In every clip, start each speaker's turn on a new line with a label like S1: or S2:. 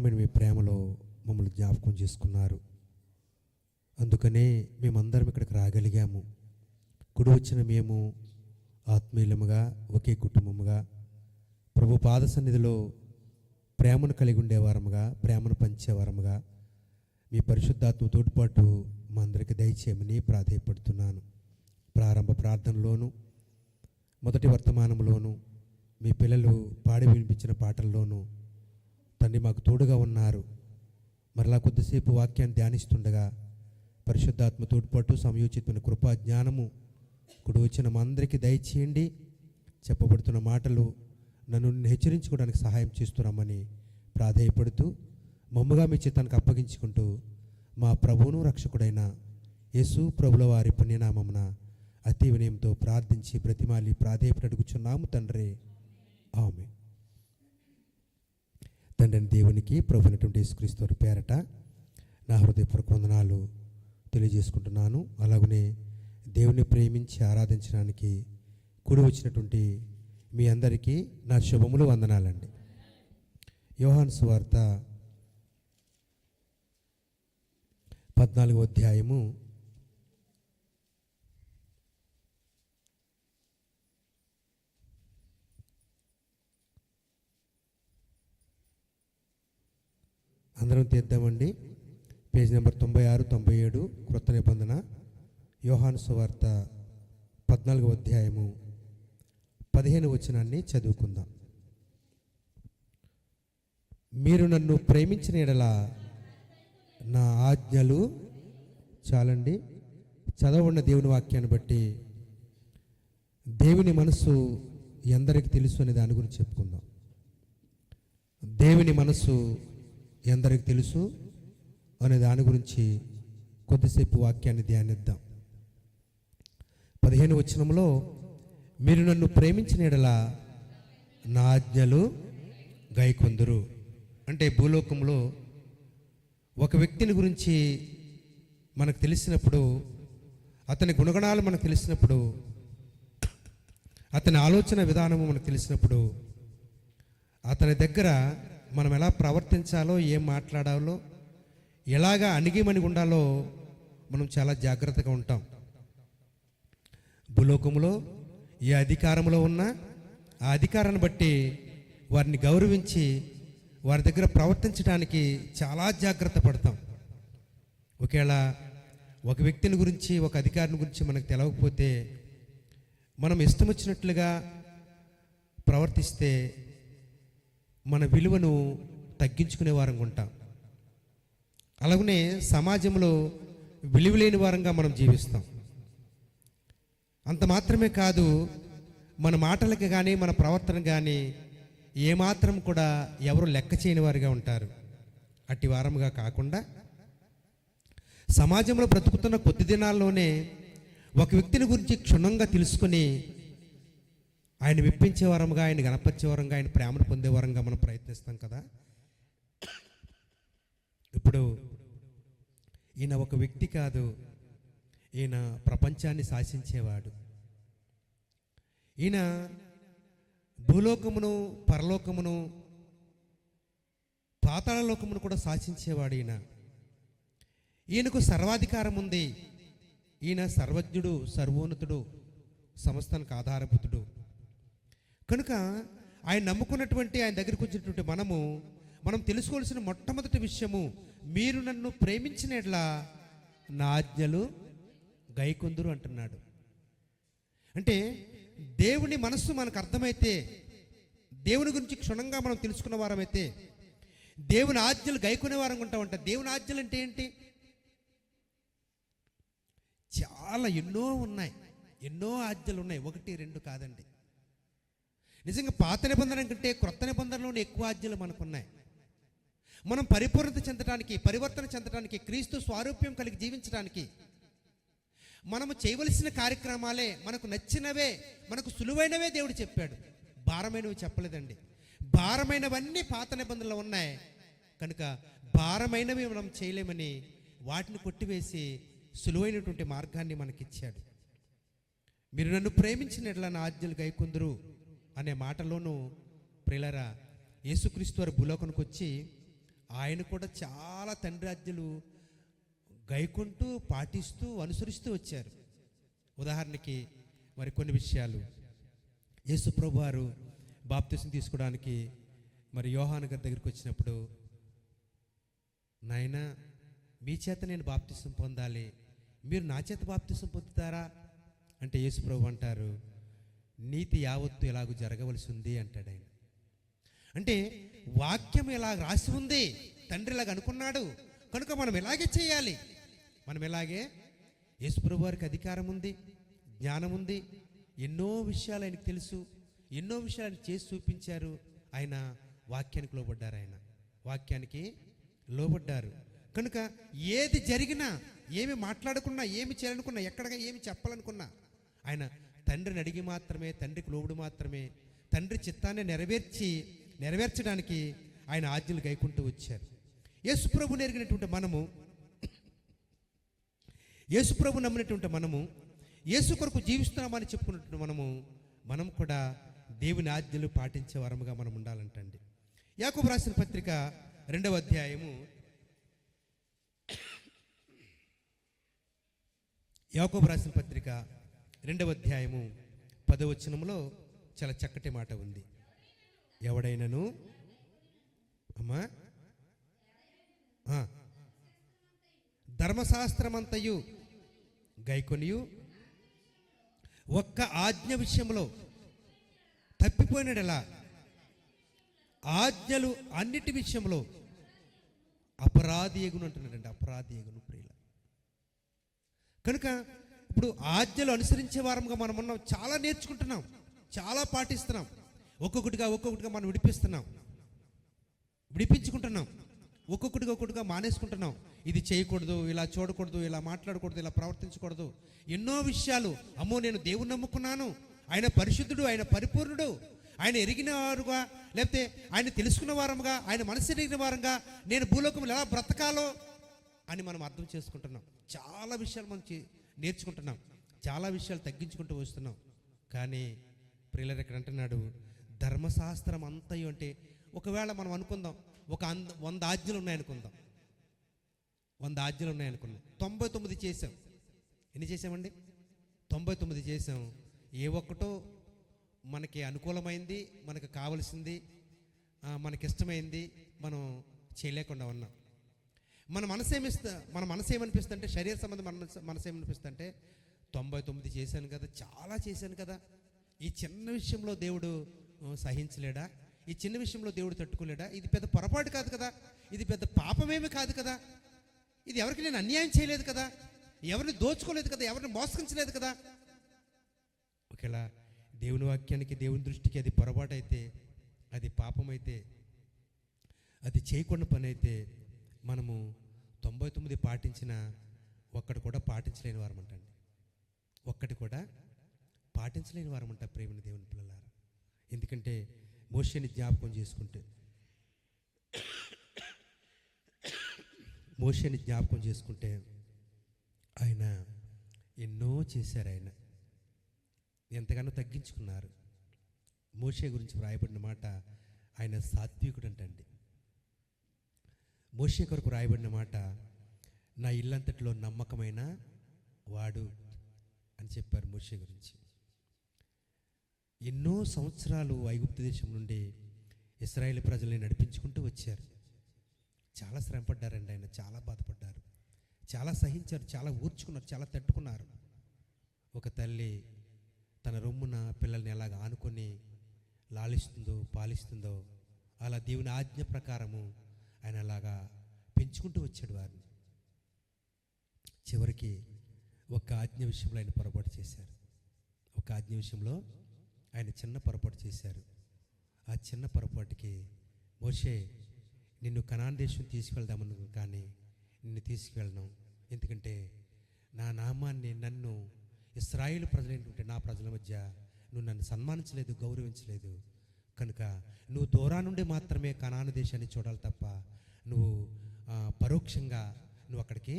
S1: అపారమైన మీ ప్రేమలో మమ్మల్ని జ్ఞాపకం చేసుకున్నారు. అందుకనే మేమందరం ఇక్కడికి రాగలిగాము. కుడి వచ్చిన మేము ఆత్మీయులముగా ఒకే కుటుంబముగా ప్రభు పాద సన్నిధిలో ప్రేమను కలిగి ఉండేవారముగా, ప్రేమను పంచేవారముగా మీ పరిశుద్ధాత్మ తోడ్పాటు మా అందరికీ దయచేయమని ప్రాధేయపడుతున్నాను. ప్రారంభ ప్రార్థనలోను మొదటి వర్తమానంలోను మీ పిల్లలు పాడి వినిపించిన పాటల్లోనూ తండ్రి మాకు తోడుగా ఉన్నారు. మరలా కొద్దిసేపు వాక్యాన్ని ధ్యానిస్తుండగా పరిశుద్ధాత్మ తోడ్పాటు సమయోచితమైన కృపా జ్ఞానము కుడి వచ్చిన మా అందరికీ దయచేయండి. చెప్పబడుతున్న మాటలు నన్ను హెచ్చరించుకోవడానికి సహాయం చేస్తున్నామని ప్రాధేయపడుతూ మమ్ముగా మీ చిత్తానికి అప్పగించుకుంటూ మా ప్రభువును రక్షకుడైన యేసు ప్రభుల వారి పుణ్యనామమున అతి వినయంతో ప్రార్థించి ప్రతిమాలి ప్రాధేయపడి అడుగుచున్నాము తండ్రి, ఆమేన్. తండ్రిని దేవునికి ప్రభునటువంటి యేసుక్రీస్తు వారి పేరట నా హృదయపూర్వక వందనాలు తెలియజేసుకుంటున్నాను. అలాగనే దేవుని ప్రేమించి ఆరాధించడానికి కూడి వచ్చినటువంటి మీ అందరికీ నా శుభములు, వందనాలండి. యోహాను సువార్త 14వ అధ్యాయము 'అందరం తీద్దామండి. పేజ్ నెంబర్ 96, 97 క్రొత్త నిబంధన. యోహాను సువార్త 14వ అధ్యాయము 15వ వచనాన్ని చదువుకుందాం. మీరు నన్ను ప్రేమించిన యెడల నా ఆజ్ఞలు, చాలండి. చదవబడిన దేవుని వాక్యాన్ని బట్టి దేవుని మనసు ఎందరికి తెలుసు అనే దాని గురించి చెప్పుకుందాం. దేవుని మనసు ఎందరికి తెలుసు అనే దాని గురించి కొద్దిసేపు వాక్యాన్ని ధ్యానిద్దాం. 15వ వచనంలో మీరు నన్ను ప్రేమించిన యెడల నా ఆజ్ఞలు గైకొందురు. అంటే భూలోకంలో ఒక వ్యక్తిని గురించి మనకు తెలిసినప్పుడు, అతని గుణగణాలు మనకు తెలిసినప్పుడు, అతని ఆలోచన విధానము మనకు తెలిసినప్పుడు, అతని దగ్గర మనం ఎలా ప్రవర్తించాలో, ఏం మాట్లాడాలో, ఎలాగా అణిగిమణిగి ఉండాలో మనం చాలా జాగ్రత్తగా ఉంటాం. భూలోకంలో ఏ అధికారంలో ఉన్నా ఆ అధికారాన్ని బట్టి వారిని గౌరవించి వారి దగ్గర ప్రవర్తించడానికి చాలా జాగ్రత్త పడతాం. ఒకవేళ ఒక వ్యక్తిని గురించి, ఒక అధికారిని గురించి మనకు తెలవకపోతే మనం ఇష్టం వచ్చినట్లుగా ప్రవర్తిస్తే మన విలువను తగ్గించుకునే వారంగా ఉంటాం. అలాగనే సమాజంలో విలువలేని వారంగా మనం జీవిస్తాం. అంత మాత్రమే కాదు, మన మాటలకు కానీ మన ప్రవర్తన కానీ ఏమాత్రం కూడా ఎవరు లెక్క చేయని వారిగా ఉంటారు. అట్టి వారముగా కాకుండా సమాజంలో బ్రతుకుతున్న కొద్ది దినాల్లోనే ఒక వ్యక్తిని గురించి క్షుణ్ణంగా తెలుసుకొని ఆయన మెప్పించే వారంగా, ఆయన గణపరిచే వారంగా, ఆయన ప్రేమను పొందే వారంగా మనం ప్రయత్నిస్తాం కదా. ఇప్పుడు ఈయన ఒక వ్యక్తి కాదు, ఈయన ప్రపంచాన్ని శాసించేవాడు. ఈయన భూలోకమును, పరలోకమును, పాతాళలోకమును కూడా శాసించేవాడు. ఈయనకు సర్వాధికారం ఉంది. ఈయన సర్వజ్ఞుడు, సర్వోన్నతుడు, సమస్తానికి ఆధారభూతుడు. కనుక ఆయన నమ్ముకున్నటువంటి, ఆయన దగ్గరికి వచ్చినటువంటి మనం తెలుసుకోవాల్సిన మొట్టమొదటి విషయము, మీరు నన్ను ప్రేమించిన యెడల నా ఆజ్ఞలు గైకొందురు అంటున్నాడు. అంటే దేవుని మనస్సు మనకు అర్థమైతే, దేవుని గురించి క్షుణ్ణంగా మనం తెలుసుకున్న వారమైతే దేవుని ఆజ్ఞలు గైకొనే వారంగా ఉంటామంట. దేవుని ఆజ్ఞలు అంటే ఏంటి? చాలా ఎన్నో ఉన్నాయి, ఎన్నో ఆజ్ఞలు ఉన్నాయి. 1, 2 కాదండి. నిజంగా పాత నిబంధన కంటే క్రొత్త నిబంధనలోనే ఎక్కువ ఆజ్ఞలు మనకున్నాయి. మనం పరిపూర్ణత చెందడానికి, పరివర్తన చెందడానికి, క్రీస్తు స్వారూప్యం కలిగి జీవించడానికి మనము చేయవలసిన కార్యక్రమాలే, మనకు నచ్చినవే, మనకు సులువైనవే దేవుడు చెప్పాడు. భారమైనవి చెప్పలేదండి. భారమైనవన్నీ పాత నిబంధనలు ఉన్నాయి కనుక భారమైనవి మనం చేయలేమని వాటిని కొట్టివేసి సులువైనటువంటి మార్గాన్ని మనకిచ్చాడు. మీరు నన్ను ప్రేమించిన యెడల నా ఆజ్ఞలు గైకొందురు అనే మాటలోనూ ప్రియులారా, యేసుక్రీస్తు వారు భూలోకానికి వచ్చి ఆయన కూడా చాలా తండ్రి ఆజ్ఞలు గైకుంటూ పాటిస్తూ అనుసరిస్తూ వచ్చారు. ఉదాహరణకి మరి కొన్ని విషయాలు, యేసు ప్రభు వారు బాప్తిసం తీసుకోవడానికి మరి యోహాను గారి దగ్గరికి వచ్చినప్పుడు, నాయనా మీ చేత నేను బాప్తిసం పొందాలి, మీరు నా చేత బాప్తిసం పొందుతారా అంటే యేసు ప్రభు అంటారు, నీతి యావత్తు ఎలాగూ జరగవలసి ఉంది అంటాడు ఆయన. అంటే వాక్యం ఇలా రాసి ఉంది, తండ్రి ఇలాగ అనుకున్నాడు కనుక మనం ఇలాగే చేయాలి. మనం ఇలాగే, యేసు ప్రభు వారికి అధికారం ఉంది, జ్ఞానం ఉంది, ఎన్నో విషయాలు ఆయనకు తెలుసు, ఎన్నో విషయాలు ఆయన చేసి చూపించారు. ఆయన వాక్యానికి లోబడ్డారు, ఆయన వాక్యానికి లోబడ్డారు. కనుక ఏది జరిగినా, ఏమి మాట్లాడుకున్నా, ఏమి చేయాలనుకున్నా, ఎక్కడ ఏమి చెప్పాలనుకున్నా ఆయన తండ్రిని అడిగి మాత్రమే, తండ్రికి లోబడి మాత్రమే, తండ్రి చిత్తాన్ని నెరవేర్చడానికి ఆయన ఆజ్ఞలు గైకుంటూ వచ్చారు. యేసుప్రభు నెరిగినటువంటి మనము, యేసుప్రభు నమ్మినటువంటి మనము, యేసు కొరకు జీవిస్తున్నామని చెప్పుకున్నటువంటి మనం కూడా దేవుని ఆజ్ఞలు పాటించే వరముగా మనం ఉండాలంటండి. యాకోబు రాసిన పత్రిక 2వ అధ్యాయము, యాకోబు రాసిన పత్రిక 2వ అధ్యాయము 10వ వచనంలో చాలా చక్కటి మాట ఉంది. ఎవడైనను అమ్మా ధర్మశాస్త్రమంతయు గైకొనియు ఒక్క ఆజ్ఞ విషయంలో తప్పిపోయినడెలా ఆజ్ఞలు అన్నిటి విషయంలో అపరాధి ఎగును అంటున్నాడండి. అపరాధి ఎగును ప్రియుల. కనుక ఇప్పుడు ఆజ్ఞలు అనుసరించే వారంగా మనం ఉన్నాం, చాలా నేర్చుకుంటున్నాం, చాలా పాటిస్తున్నాం, ఒక్కొక్కటిగా మనం విడిపించుకుంటున్నాం, ఒక్కొక్కటిగా మానేసుకుంటున్నాం. ఇది చేయకూడదు, ఇలా చూడకూడదు, ఇలా మాట్లాడకూడదు, ఇలా ప్రవర్తించకూడదు, ఎన్నో విషయాలు. అమ్మో నేను దేవుని నమ్ముకున్నాను, ఆయన పరిశుద్ధుడు, ఆయన పరిపూర్ణుడు, ఆయన ఎరిగిన వారుగా, లేకపోతే ఆయన తెలుసుకున్న వారముగా, ఆయన మనసు ఎరిగిన వారంగా నేను భూలోకంలో ఎలా బ్రతకాలో అని మనం అర్థం చేసుకుంటున్నాం. చాలా విషయాలు మనం నేర్చుకుంటున్నాం, చాలా విషయాలు తగ్గించుకుంటూ వస్తున్నాం. కానీ ప్రియులారా ఇక్కడ అంటున్నాడు, ధర్మశాస్త్రం అంతయు అంటే, ఒకవేళ మనం అనుకుందాం ఒక 100 ఆజ్ఞలు ఉన్నాయనుకుందాం, 100 ఆజ్ఞలు ఉన్నాయనుకున్నాం, 99 చేసాం. ఎన్ని చేసామండి? 99 చేసాం. ఏ ఒక్కటో మనకి అనుకూలమైంది, మనకు కావలసింది, మనకిష్టమైంది మనం చేయలేకుండా ఉన్నాం. మన మనసు ఏమనిపిస్తుంది అంటే, శరీర సంబంధం మనసు ఏమనిపిస్తుంది అంటే, 99 చేశాను కదా, చాలా చేశాను కదా, ఈ చిన్న విషయంలో దేవుడు సహించలేడా, ఈ చిన్న విషయంలో దేవుడు తట్టుకోలేడా, ఇది పెద్ద పొరపాటు కాదు కదా, ఇది పెద్ద పాపమేమీ కాదు కదా, ఇది ఎవరికి నేను అన్యాయం చేయలేదు కదా, ఎవరిని దోచుకోలేదు కదా, ఎవరిని మోసగించలేదు కదా. ఒకవేళ దేవుని వాక్యానికి, దేవుని దృష్టికి అది పొరపాటు అయితే, అది పాపమైతే, అది చేయకుండా పని అయితే, మనము 99 పాటించిన ఒక్కటి కూడా పాటించలేని వారమంటండి. ఒక్కటి కూడా పాటించలేని వారమంట ప్రేమని దేవుని పిల్లలారా. ఎందుకంటే మోషేని జ్ఞాపకం చేసుకుంటే ఆయన ఎన్నో చేశారు, ఆయన ఎంతగానో తగ్గించుకున్నారు. మోషే గురించి వ్రాయబడిన మాట, ఆయన సాత్వికుడు అంటండి. మోషే కొరకు రాయబడిన మాట, నా ఇల్లంతటిలో నమ్మకమైన వాడు అని చెప్పారు మోషే గురించి. ఎన్నో సంవత్సరాలు ఐగుప్తు దేశం నుండి ఇశ్రాయేలు ప్రజల్ని నడిపించుకుంటూ వచ్చారు. చాలా శ్రమపడ్డారండి ఆయన, చాలా బాధపడ్డారు, చాలా సహించారు, చాలా ఊర్చుకున్నారు, చాలా తట్టుకున్నారు. ఒక తల్లి తన రొమ్మున పిల్లల్ని ఎలాగ ఆనుకొని లాలిస్తుందో, పాలిస్తుందో, అలా దేవుని ఆజ్ఞ ప్రకారము ఆయన అలాగా పెంచుకుంటూ వచ్చాడు వారిని. చివరికి ఒక ఆజ్ఞ విషయంలో ఆయన పొరపాటు చేశారు. ఒక ఆజ్ఞ విషయంలో ఆయన చిన్న పొరపాటు చేశారు. ఆ చిన్న పొరపాటుకి, మోషే నిన్ను కనాన్ దేశం తీసుకెళ్దామను, కానీ నిన్ను తీసుకువెళ్ళను, ఎందుకంటే నా నామాన్ని, నన్ను ఇశ్రాయేలు ప్రజలైనటువంటి నా ప్రజల మధ్య నువ్వు నన్ను సన్మానించలేదు, గౌరవించలేదు, కనుక నువ్వు దూరా నుండి మాత్రమే కనాను దేశాన్ని చూడాలి తప్ప నువ్వు పరోక్షంగా నువ్వు అక్కడికి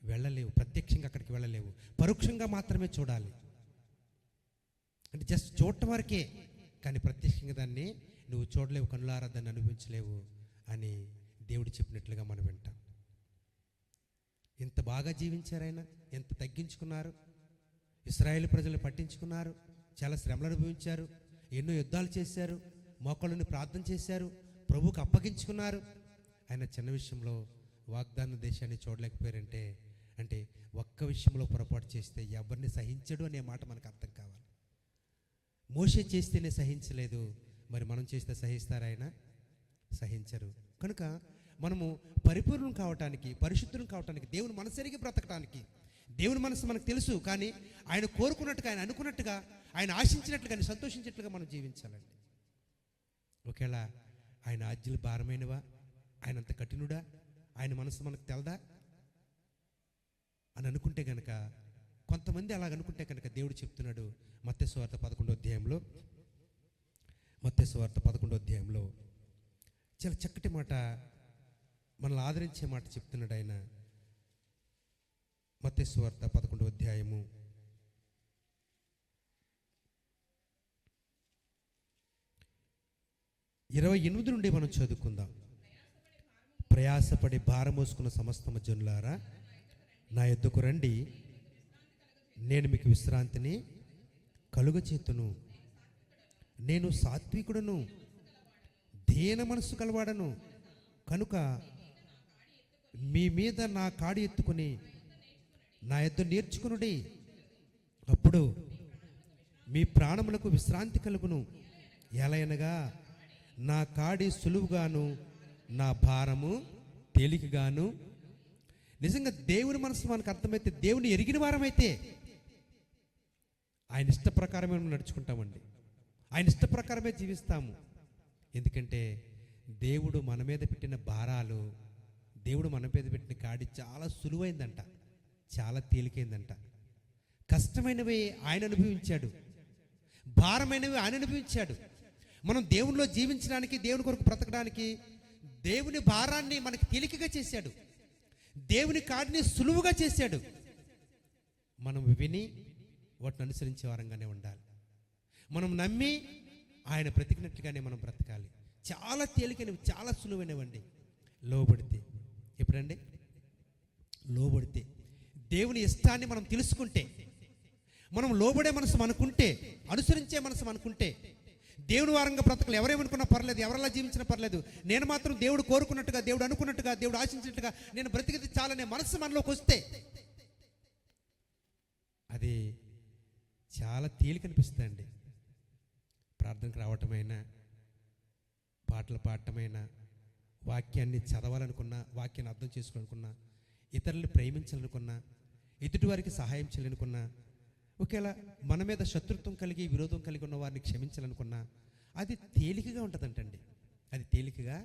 S1: వెళ్ళలేవు, ప్రత్యక్షంగా అక్కడికి వెళ్ళలేవు, పరోక్షంగా మాత్రమే చూడాలి. అంటే జస్ట్ చూడటం వరకే, కానీ ప్రత్యక్షంగా దాన్ని నువ్వు చూడలేవు, కనులారా దాన్ని అనుభవించలేవు అని దేవుడు చెప్పినట్లుగా మనం వింటాం. ఎంత బాగా జీవించారు ఆయన, ఎంత తగ్గించుకున్నారు, ఇశ్రాయేలు ప్రజలు పట్టించుకున్నారు, చాలా శ్రమలు అనుభవించారు, ఎన్నో యుద్ధాలు చేశారు, మోకాళ్ళని ప్రార్థన చేశారు, ప్రభువుకు అప్పగించుకున్నారు. ఆయన చిన్న విషయంలో వాగ్దాన దేశాన్ని చూడలేకపోయారంటే అంటే ఒక్క విషయంలో పొరపాటు చేస్తే ఎవరిని సహించడు అనే మాట మనకు అర్థం కావాలి. మోషే చేస్తేనే సహించలేదు, మరి మనం చేస్తే సహిస్తారా? ఆయన సహించరు. కనుక మనము పరిపూర్ణం కావటానికి, పరిశుద్ధం కావటానికి, దేవుని మనసెరిగి బ్రతకటానికి, దేవుని మనసు మనకు తెలుసు, కానీ ఆయన కోరుకున్నట్టుగా, ఆయన అనుకున్నట్టుగా, ఆయన ఆశించినట్లుగా, ఆయన సంతోషించినట్లుగా మనం జీవించాలండి. ఒకవేళ ఆయన ఆజ్ఞలు భారమైనవా, ఆయన అంత కఠినుడా, ఆయన మనసు మనకు తెలదా అని అనుకుంటే కనుక, కొంతమంది అలాగ అనుకుంటే కనుక దేవుడు చెప్తున్నాడు మత్తయి సువార్త 11వ అధ్యాయంలో, మత్తయి సువార్త 11వ అధ్యాయంలో చాలా చక్కటి మాట, మనల్ని ఆదరించే మాట చెప్తున్నాడు ఆయన. మత్తయి సువార్త 11వ అధ్యాయము 28 నుండి మనం చదువుకుందాం. ప్రయాసపడి భారం మోసుకున్న సమస్తమ జనులారా నా యొద్దకు రండి, నేను మీకు విశ్రాంతిని కలుగచేతును. నేను సాత్వికుడను, దీన మనస్సు కలవాడను కనుక మీ మీద నా కాడి ఎత్తుకుని నా యొద్ద నేర్చుకునుడి, అప్పుడు మీ ప్రాణములకు విశ్రాంతి కలుగును. ఎలయనగా నా కాడి సులువుగాను నా భారము తేలికగాను. నిజంగా దేవుని మనసు మనకు అర్థమైతే, దేవుని ఎరిగిన వారమైతే ఆయన ఇష్ట ప్రకారమే మనం నడుచుకుంటామండి, ఆయన ఇష్ట ప్రకారమే జీవిస్తాము. ఎందుకంటే దేవుడు మన మీద పెట్టిన భారాలు, దేవుడు మన మీద పెట్టిన కాడి చాలా సులువైందంట, చాలా తేలికైందంట. కష్టమైనవి ఆయన అనుభవించాడు, భారమైనవి ఆయన అనుభవించాడు. మనం దేవునిలో జీవించడానికి, దేవుని కొరకు బ్రతకడానికి దేవుని భారాన్ని మనకి తేలికగా చేశాడు, దేవుని కాడిని సులువుగా చేశాడు. మనం విని వాటిని అనుసరించే వారంగానే ఉండాలి. మనం నమ్మి ఆయన బ్రతికినట్లుగానే మనం బ్రతకాలి. చాలా తేలికైనవి, చాలా సులువైనవండి. లోబడితే, ఎప్పుడండి లోబడితే, దేవుని ఇష్టాన్ని మనం తెలుసుకుంటే, మనం లోబడే మనసు మనకుంటే, అనుసరించే మనసు మనకుంటే, దేవుని వారంగా బ్రతకలు ఎవరేమనుకున్నా పర్లేదు, ఎవరెలా జీవించినా పర్లేదు, నేను మాత్రం దేవుడు కోరుకున్నట్టుగా, దేవుడు అనుకున్నట్టుగా, దేవుడు ఆశించినట్టుగా నేను బ్రతికితే చాలనే మనసు మనలోకి వస్తే అది చాలా తేలికనిపిస్తుందండి. ప్రార్థనకు రావటమైనా, పాటలు పాడటమైనా, వాక్యాన్ని చదవాలనుకున్నా, వాక్యాన్ని అర్థం చేసుకోవాలనుకున్నా, ఇతరులను ప్రేమించాలనుకున్నా, ఎదుటి వారికి సహాయం చేయాలనుకున్నా, ఒకవేళ మన మీద శత్రుత్వం కలిగి, విరోధం కలిగి ఉన్న వారిని క్షమించాలనుకున్నా, అది తేలికగా ఉంటుందంటండి, అది తేలికగా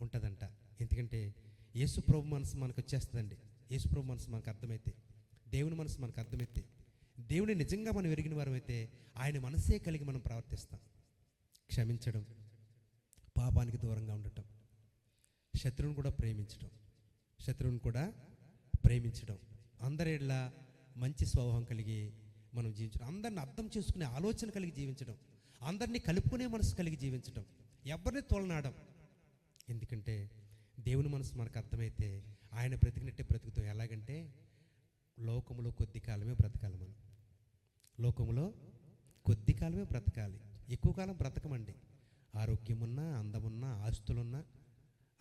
S1: ఉంటుందంట. ఎందుకంటే యేసు ప్రభు మనసు మనకు వచ్చేస్తుందండి. యేసు ప్రభు మనసు మనకు అర్థమైతే, దేవుని మనసు మనకు అర్థమైతే, దేవుని నిజంగా మనం ఎరిగిన వారమైతే ఆయన మనసే కలిగి మనం ప్రవర్తిస్తాం. క్షమించడం, పాపానికి దూరంగా ఉండటం, శత్రువుని కూడా ప్రేమించడం, అందరిళ్ళ మంచి స్వభావం కలిగి మనం జీవించడం, అందరిని అర్థం చేసుకునే ఆలోచన కలిగి జీవించడం, అందరినీ కలుపుకునే మనసు కలిగి జీవించడం, ఎవరిని తోలనాడం. ఎందుకంటే దేవుని మనసు మనకు అర్థమైతే ఆయన బ్రతికినట్టే బ్రతుకుతాం. ఎలాగంటే లోకములో కొద్ది కాలమే బ్రతకాలి. మనం లోకములో కొద్ది కాలమే బ్రతకాలి, ఎక్కువ కాలం బ్రతకమండి. ఆరోగ్యమున్నా, అందమున్నా, ఆస్తులున్నా,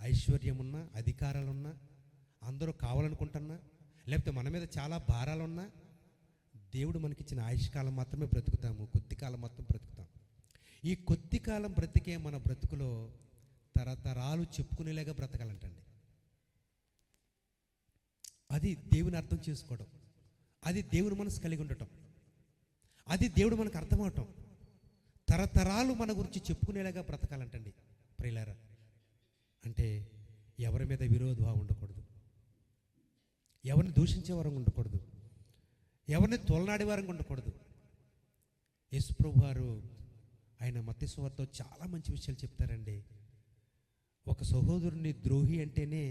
S1: ఐశ్వర్యమున్నా, అధికారాలున్నా, అందరూ కావాలనుకుంటున్నా, లేకపోతే మన మీద చాలా భారాలున్నా, దేవుడు మనకిచ్చిన ఆయుష్కాలం మాత్రమే బ్రతుకుతాము, కొద్ది కాలం మాత్రం బ్రతుకుతాం. ఈ కొద్ది కాలం బ్రతికే మన బ్రతుకులో తరతరాలు చెప్పుకునేలాగా బ్రతకాలంటండి. అది దేవుని అర్థం చేసుకోవడం, అది దేవుని మనసు కలిగి ఉండటం, అది దేవుడు మనకు అర్థమవటం. తరతరాలు మన గురించి చెప్పుకునేలాగా బ్రతకాలంటండి ప్రియులారా. అంటే ఎవరి మీద విరోధభావం ఉండకూడదు, ఎవరిని దూషించే వారంగా ఉండకూడదు, ఎవరిని తోలనాడే వారంగా ఉండకూడదు. యేసు ప్రభు వారు ఆయన మత్తయి సువార్తలో చాలా మంచి విషయాలు చెప్తారండి. ఒక సహోదరుని ద్రోహి అంటేనే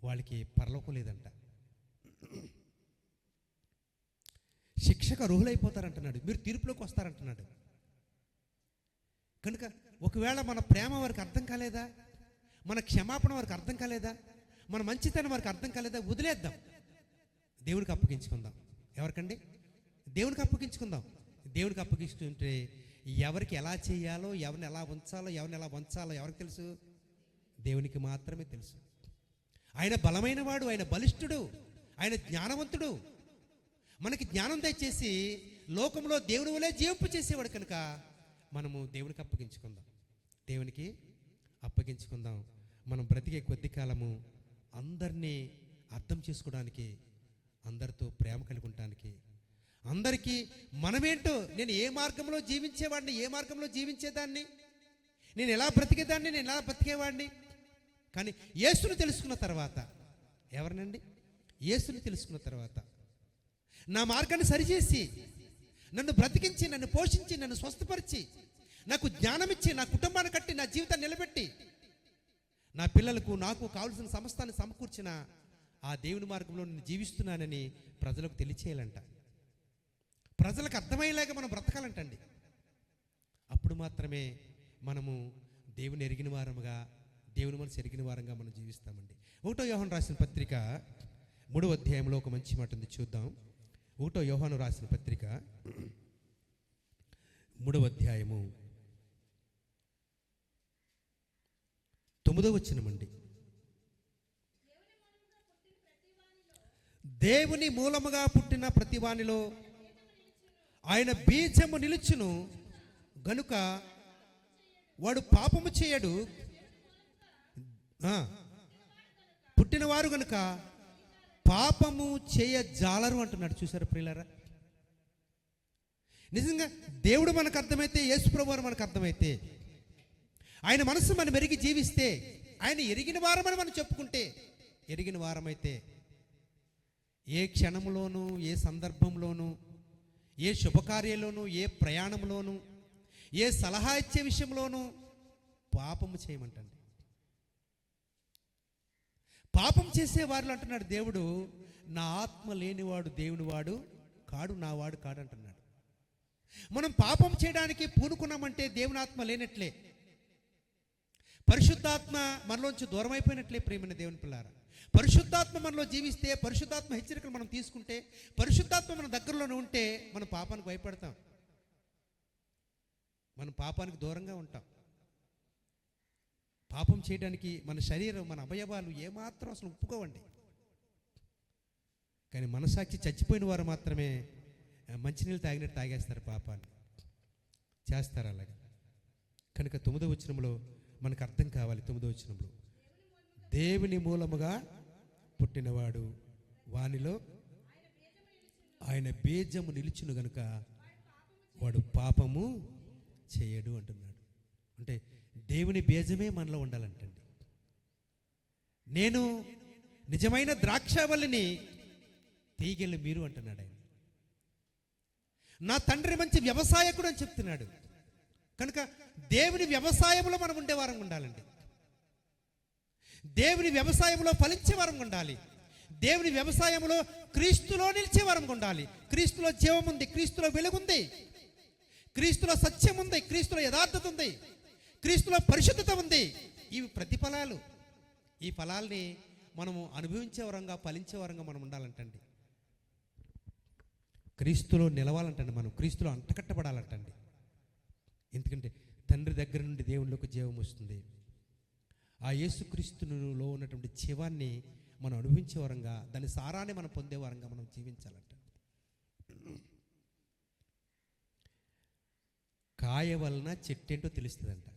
S1: వాళ్ళకి పరలోకం లేదంట, శిక్షకు అర్హులైపోతారంటున్నాడు, మీరు తీర్పులోకి వస్తారంటున్నాడు. కనుక ఒకవేళ మన ప్రేమ వారికి అర్థం కాలేదా, మన క్షమాపణ వారికి అర్థం కాలేదా, మన మంచితనం వారికి అర్థం కాలేదా, వదిలేద్దాం, దేవునికి అప్పగించుకుందాం. ఎవరికండి? దేవునికి అప్పగించుకుందాం. దేవునికి అప్పగించుకుంటే ఎవరికి ఎలా చేయాలో, ఎవరిని ఎలా ఉంచాలో, ఎవరిని ఎలా వంచాలో ఎవరికి తెలుసు? దేవునికి మాత్రమే తెలుసు. ఆయన బలమైన వాడు, ఆయన బలిష్ఠుడు, ఆయన జ్ఞానవంతుడు. మనకి జ్ఞానం దయచేసి లోకంలో దేవుని వలె జీవింపు చేసేవాడు కనుక మనము దేవునికి అప్పగించుకుందాం. దేవునికి అప్పగించుకుందాం. మనం బ్రతికే కొద్ది కాలము అందరినీ అర్థం చేసుకోవడానికి, అందరితో ప్రేమ కలిగి ఉండడానికి, అందరికీ మనమేంటో, నేను ఏ మార్గంలో జీవించేవాడిని, ఏ మార్గంలో జీవించేదాన్ని, నేను ఎలా బ్రతికేదాన్ని, నేను ఎలా బ్రతికేవాడిని. కానీ యేసుని తెలుసుకున్న తర్వాత, ఎవరినండి? యేసుని తెలుసుకున్న తర్వాత నా మార్గాన్ని సరిచేసి, నన్ను బ్రతికించి, నన్ను పోషించి, నన్ను స్వస్థపరిచి, నాకు జ్ఞానం ఇచ్చి, నా కుటుంబాన్ని కట్టి, నా జీవితాన్ని నిలబెట్టి, నా పిల్లలకు నాకు కావలసిన సమస్తాన్ని సమకూర్చిన ఆ దేవుని మార్గంలో నేను జీవిస్తున్నానని ప్రజలకు తెలియచేయాలంట. ప్రజలకు అర్థమయ్యేలాగా మనం బ్రతకాలంటండి. అప్పుడు మాత్రమే మనము దేవుని ఎరిగిన వారముగా, దేవుని మనసు ఎరిగిన వారంగా మనం జీవిస్తామండి. 1వ యోహాను రాసిన పత్రిక 3వ అధ్యాయంలో ఒక మంచి మాట ఉంది, చూద్దాం. 1వ యోహాను రాసిన పత్రిక 3వ అధ్యాయము 9వ వచనమండి. దేవుని మూలముగా పుట్టిన ప్రతివానిలో ఆయన బీజము నిలుచును గనుక వాడు పాపము చేయడు. పుట్టినవారు గనుక పాపము చేయజాలరు అంటున్నాడు. చూసారు ప్రియులారా? నిజంగా దేవుడు మనకు అర్థమైతే, యేసుప్రభువు వారు మనకు అర్థమైతే, ఆయన మనసు మనం ఎరిగి జీవిస్తే, ఆయన ఎరిగిన వారమని మనం చెప్పుకుంటే, ఎరిగిన వారమైతే ఏ క్షణంలోనూ, ఏ సందర్భంలోనూ, ఏ శుభకార్యంలోనూ, ఏ ప్రయాణంలోనూ, ఏ సలహా ఇచ్చే విషయంలోనూ పాపము చేయమంటండి. పాపం చేసే వారిలో అంటున్నాడు దేవుడు, నా ఆత్మ లేనివాడు దేవుని వాడు కాడు, నా వాడు కాడు అంటున్నాడు. మనం పాపం చేయడానికి పూనుకున్నామంటే దేవుని ఆత్మ లేనట్లే, పరిశుద్ధాత్మ మనలోంచి దూరం అయిపోయినట్లే. ప్రియమైన దేవుని పిల్లారా, పరిశుద్ధాత్మ మనలో జీవిస్తే, పరిశుద్ధాత్మ హెచ్చరికలు మనం తీసుకుంటే, పరిశుద్ధాత్మ మన దగ్గరలోనే ఉంటే మనం పాపానికి భయపడతాం, మనం పాపానికి దూరంగా ఉంటాం. పాపం చేయడానికి మన శరీరం, మన అవయవాలు ఏమాత్రం అసలు ఒప్పుకోవండి. కానీ మనసాక్షి చచ్చిపోయిన వారు మాత్రమే మంచినీళ్ళు తాగినట్టు తాగేస్తారు, పాపాన్ని చేస్తారు అలాగా. కనుక 9వ వచనంలో మనకు అర్థం కావాలి. 9వ వచనంలో దేవుని మూలముగా పుట్టినవాడు వానిలో ఆయన బీజము నిలుచును గనుక వాడు పాపము చేయడు అంటున్నాడు. అంటే దేవుని బీజమే మనలో ఉండాలంటండి. నేను నిజమైన ద్రాక్షవల్లిని, తీగెలు మీరు అంటున్నాడు ఆయన. నా తండ్రి మంచి వ్యవసాయకుడు అని చెప్తున్నాడు. కనుక దేవుని వ్యవసాయంలో మనం ఉండేవారం ఉండాలండి. దేవుని వ్యవసాయంలో ఫలించే వారం ఉండాలి. దేవుని వ్యవసాయంలో క్రీస్తులో నిలిచే వారం ఉండాలి. క్రీస్తులో జీవం ఉంది, క్రీస్తులో వెలుగుంది, క్రీస్తులో సత్యం ఉంది, క్రీస్తులో యథార్థత ఉంది, క్రీస్తులో పరిశుద్ధత ఉంది. ఇవి ప్రతిఫలాలు. ఈ ఫలాల్ని మనము అనుభవించే వరంగా, ఫలించే వరంగా మనం ఉండాలంటండి. క్రీస్తులో నిలవాలంటండి, మనం క్రీస్తులో అంటకట్టబడాలంటండి. ఎందుకంటే తండ్రి దగ్గర నుండి దేవునిలోకి జీవం వస్తుంది. ఆ యేసుక్రీస్తులో ఉన్నటువంటి జీవాన్ని మనం అనుభవించే వరంగా, దాని సారాన్ని మనం పొందే వరంగా మనం జీవించాలంట. కాయ వలన చెట్టేంటో తెలుస్తుందంట.